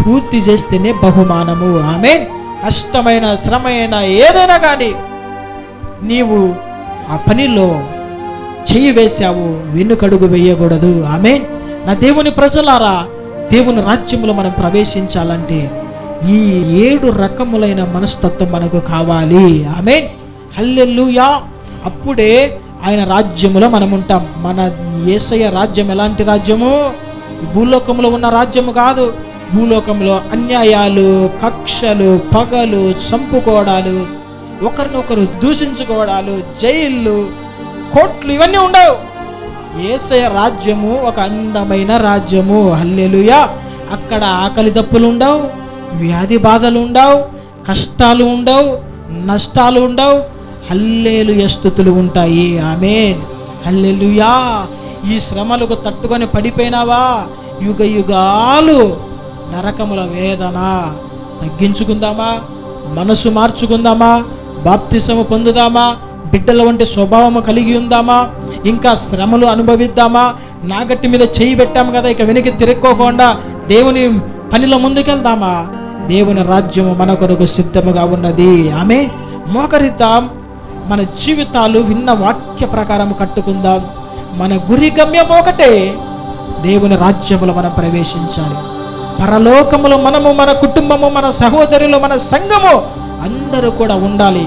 పూర్తి చేస్తేనే బహుమానము. ఆమేన్. కష్టమైన శ్రమైన ఏదైనా కానీ నీవు ఆ పనిలో చెయ్యి వేశావు, వెనుకడుగు వేయకూడదు. ఆమేన్. నా దేవుని ప్రజలారా, దేవుని రాజ్యంలో మనం ప్రవేశించాలంటే ఈ 7 రకములైన మనస్తత్వం మనకు కావాలి. ఆమేన్. హల్లెలూయా. అప్పుడే ఆయన రాజ్యములో మనం ఉంటాం. మన యేసయ్య రాజ్యం ఎలాంటి రాజ్యము? భూలోకంలో ఉన్న రాజ్యము కాదు. భూలోకంలో అన్యాయాలు, కక్షలు, పగలు, చంపుకోవడాలు, ఒకరినొకరు దూషించుకోవడాలు, జైళ్ళు, కోట్లు ఇవన్నీ ఉండవు. యేసయ్య రాజ్యము ఒక అందమైన రాజ్యము. హల్లెలూయా. అక్కడ ఆకలి దప్పులు ఉండవు, వ్యాధి బాధలు ఉండవు, కష్టాలు ఉండవు, నష్టాలు ఉండవు. హల్లెలూయా స్తుతులు ఉంటాయి. ఆమేన్. హల్లెలూయా. ఈ శ్రమలకు తట్టుకొని పడిపోయినావా? యుగ యుగాలు నరకముల వేదన తగ్గించుకుందామా? మనసు మార్చుకుందామా? బాప్తిసము పొందుదామా? బిడ్డల వంటి స్వభావము కలిగి ఉందామా? ఇంకా శ్రమలు అనుభవిద్దామా? నాగట్టి మీద చేయి పెట్టాము కదా, ఇక వెనక్కి తిరుక్కోకుండా దేవుని పనిలో ముందుకెళ్దామా? దేవుని రాజ్యము మన కొరకు సిద్ధముగా ఉన్నది. ఆమె మోకరిద్దాం. మన జీవితాలు విన్న వాక్య ప్రకారం కట్టుకుందాం. మన గురి గమ్యం ఒకటే, దేవుని రాజ్యములో మనం ప్రవేశించాలి. పరలోకములో మనము, మన కుటుంబము, మన సహోదరులు, మన సంఘము అందరూ కూడా ఉండాలి.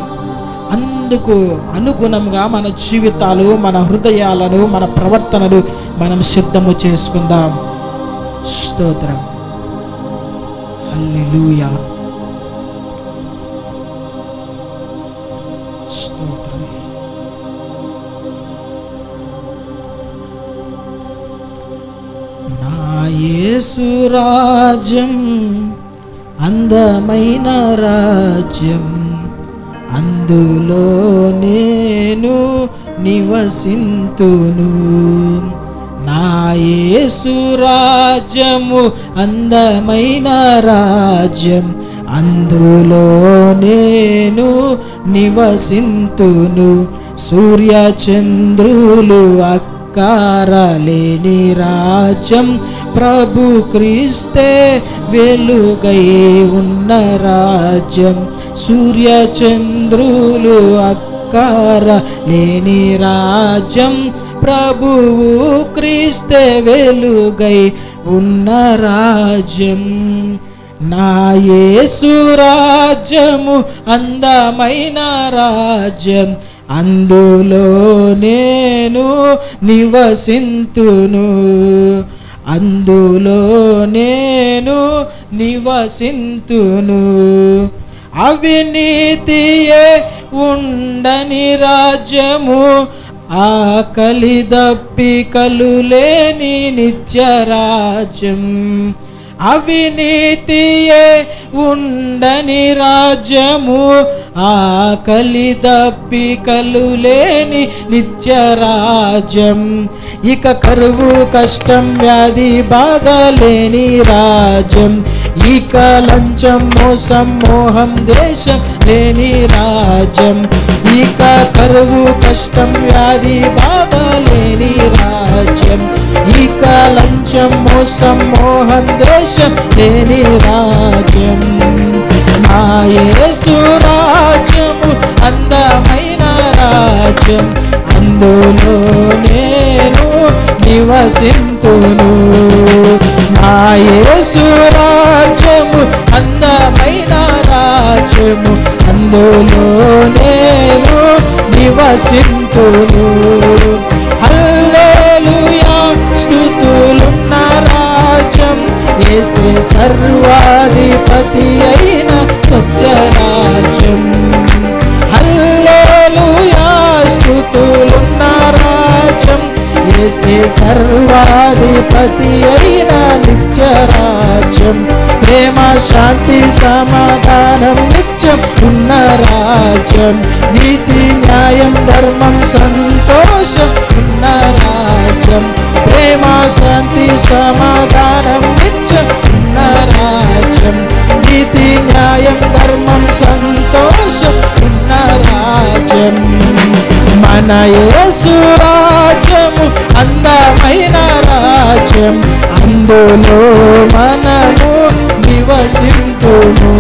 అందుకు అనుగుణంగా మన జీవితాలు, మన హృదయాలను, మన ప్రవర్తనలు మనం సిద్ధము చేసుకుందాం. స్తోత్రం. హల్లెలూయా. స్తోత్రం. నా యేసు రాజ్యం అందమైన రాజ్యం, అందులో నేను నివసింతును. నా యేసు రాజ్యము అందమైన రాజ్యం, అందులో నేను నివసింతును. సూర్య చంద్రులు అక్కరలేని రాజ్యం, ప్రభు క్రీస్తే వెలుగై ఉన్న రాజ్యం. సూర్య చంద్రులు అక్కరలేని రాజ్యం, ప్రభువు క్రీస్తే వెలుగై ఉన్న రాజ్యం. నా యేసు రాజ్యము అందమైన రాజ్యం, అందులో నేను నివసింతును. అందులో నేను నివసింతును. అవినీతియే ఉండని రాజ్యము, ఆకలి దప్పికలు లేని నిత్యరాజ్యం. అవినీతియే ఉండని రాజ్యము, ఆకలి దప్పికలు లేని నిత్యరాజ్యం. ఇక కరువు కష్టం వ్యాధి బాధ లేని రాజ్యం, ఇక లంచం మోసం మోహం ద్వేషం లేని రాజ్యం. ఇక కరువు కష్టం వ్యాధి బాధ లేని రాజ్యం, ఇక లంచం మోసం మోహం ద్వేషం లేని రాజ్యం. నా యేసు రాజ్యము అందమైన రాజ్యం, అందులో నేను నివసింతును. నా యేసు రాజ్యము అందమైన రాజ్యము, అందులో నేను నివసింతును. హల్లెలూయా, స్తుతులున్న రాజ్యం, యేసే సర్వాధిపతి అయిన సత్యరాజ్యం. హల్లెలూయా, స్తుతులున్న రాజ్యం, యేసే సర్వాధిపతి అయిన నిత్యరాజ్యం. ప్రేమ శాంతి సమాధానం నిత్యం ఉన్న రాజ్యం, నీతి న్యాయం ధర్మం సంతోషం ఉన్న రాజ్యం. ప్రేమ శాంతి సమాధానం నిత్యం ఉన్న రాజ్యం, నీతి న్యాయం ధర్మం సంతోషం ఉన్న రాజ్యం. మన యేసు రాజ్యము అందమైన రాజ్యం, అందులో మనము నివసింతుము.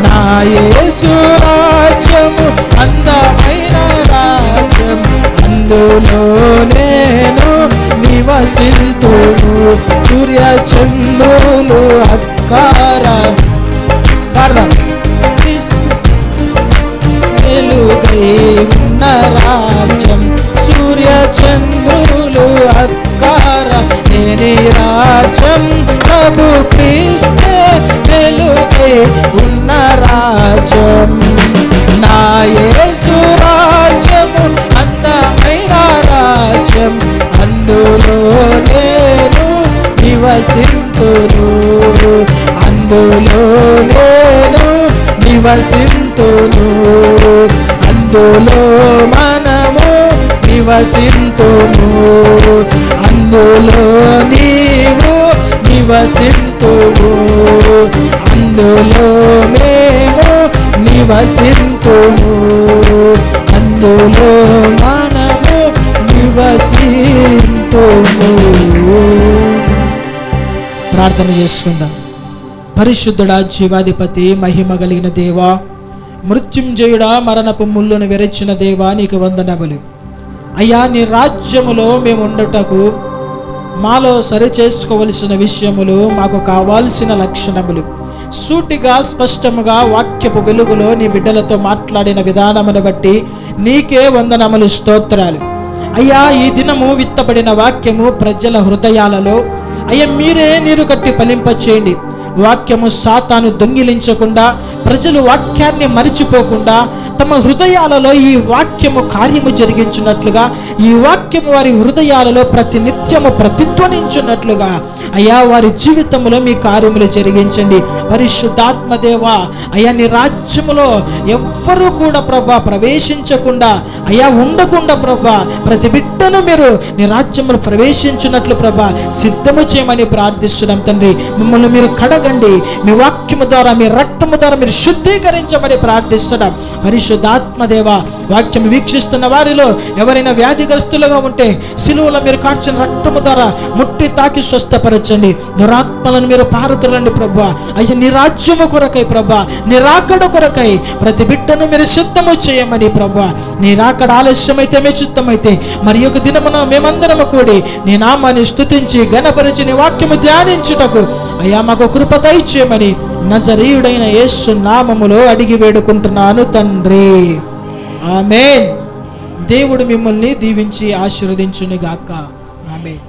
నా యేసు రాజ్యము అందమైన రాజ్యం, అందులో నేను నివసింతును. సూర్య చంద్రులు అక్కర వెలుగై ఉన్న రాజ్యం, సూర్య చంద్రులు అక్కర లేని రాజ్యం, ప్రభు క్రీస్తే వెలుగై ఉన్న రాజ్యం. నా యేసు రాజ్యము అందమైన రాజ్యం, అందులో నేను నివసింతును. అందులో నేను నివసింతును. అందులో మనము నివసింతుము. అందులో నీవు నివసింతుము. అందులో మేము నివసింతుము. అందులో మనము నివసింతుము. ప్రార్థన చేసుకుందాం. పరిశుద్ధుడా, జీవాధిపతి, మహిమ కలిగిన దేవా, మృత్యుంజయుడా, మరణపు ముళ్ళును విరచిన దేవా, నీకు వందనములు. అయ్యా, నీ రాజ్యములో మేము ఉండటకు మాలో సరి చేసుకోవలసిన విషయములు, మాకు కావాల్సిన లక్షణములు సూటిగా స్పష్టముగా వాక్యపు వెలుగులో నీ బిడ్డలతో మాట్లాడిన విధానమును బట్టి నీకే వందనములు, స్తోత్రాలు. అయ్యా, ఈ దినము విత్తబడిన వాక్యము ప్రజల హృదయాలలో అయ్యా మీరే నీరు కట్టి ఫలింపచేయండి. వాక్యము సాతాను దొంగిలించకుండా, ప్రజలు వాక్యాన్ని మరిచిపోకుండా తమ హృదయాలలో ఈ వాక్యము కార్యము జరిగించున్నట్లుగా, ఈ వాక్యము వారి హృదయాలలో ప్రతి నిత్యము ప్రతిధ్వనించున్నట్లుగా అయ్యా వారి జీవితంలో మీ కార్యములు జరిగించండి. పరిశుద్ధాత్మ దేవా, అయ్యా నీ రాజ్యములో ఎవ్వరూ కూడా ప్రభా ప్రవేశించకుండా అయ్యా ఉండకుండా ప్రభా ప్రతి బిడ్డను మీరు నీ రాజ్యములు ప్రవేశించున్నట్లు ప్రభా సిద్ధము చేయమని ప్రార్థిస్తున్నాం తండ్రి. మిమ్మల్ని మీరు కడగండి, మీ వాక్యము ద్వారా, మీ రక్తము ద్వారా మీరు శుద్ధీకరించమని ప్రార్థిస్తున్నాం. పరిశుద్ధాత్మ దేవా, వాక్యం వీక్షిస్తున్న వారిలో ఎవరైనా వ్యాధిగ్రస్తులుగా ఉంటే సిలువలో మీరు కార్చిన రక్తము ద్వారా ముట్టి తాకి స్వస్థపరచండి. దురాత్మలను మీరు పారుతురండి ప్రభా. అయ్యా నీ రాజ్యము కొరకై ప్రభా, నీ రాకడ కొరకై ప్రతి బిడ్డను మీరు సిద్ధము చేయమని ప్రభా. నీ రాకడ ఆలస్యమైతే చిత్తమైతే మరి ఒక దినమున మేమందరము కూడి నీ నామాన్ని స్తుతించి ఘనపరిచి నీ వాక్యము ధ్యానించుటకు అయ్యా మాకు కృప దయచేయమని నజరీయుడైన యేసు నామములో అడిగి వేడుకుంటున్నాను తండ్రి. ఆమేన్. దేవుడు మిమ్మల్ని దీవించి ఆశీర్వదించును గాక. ఆమేన్.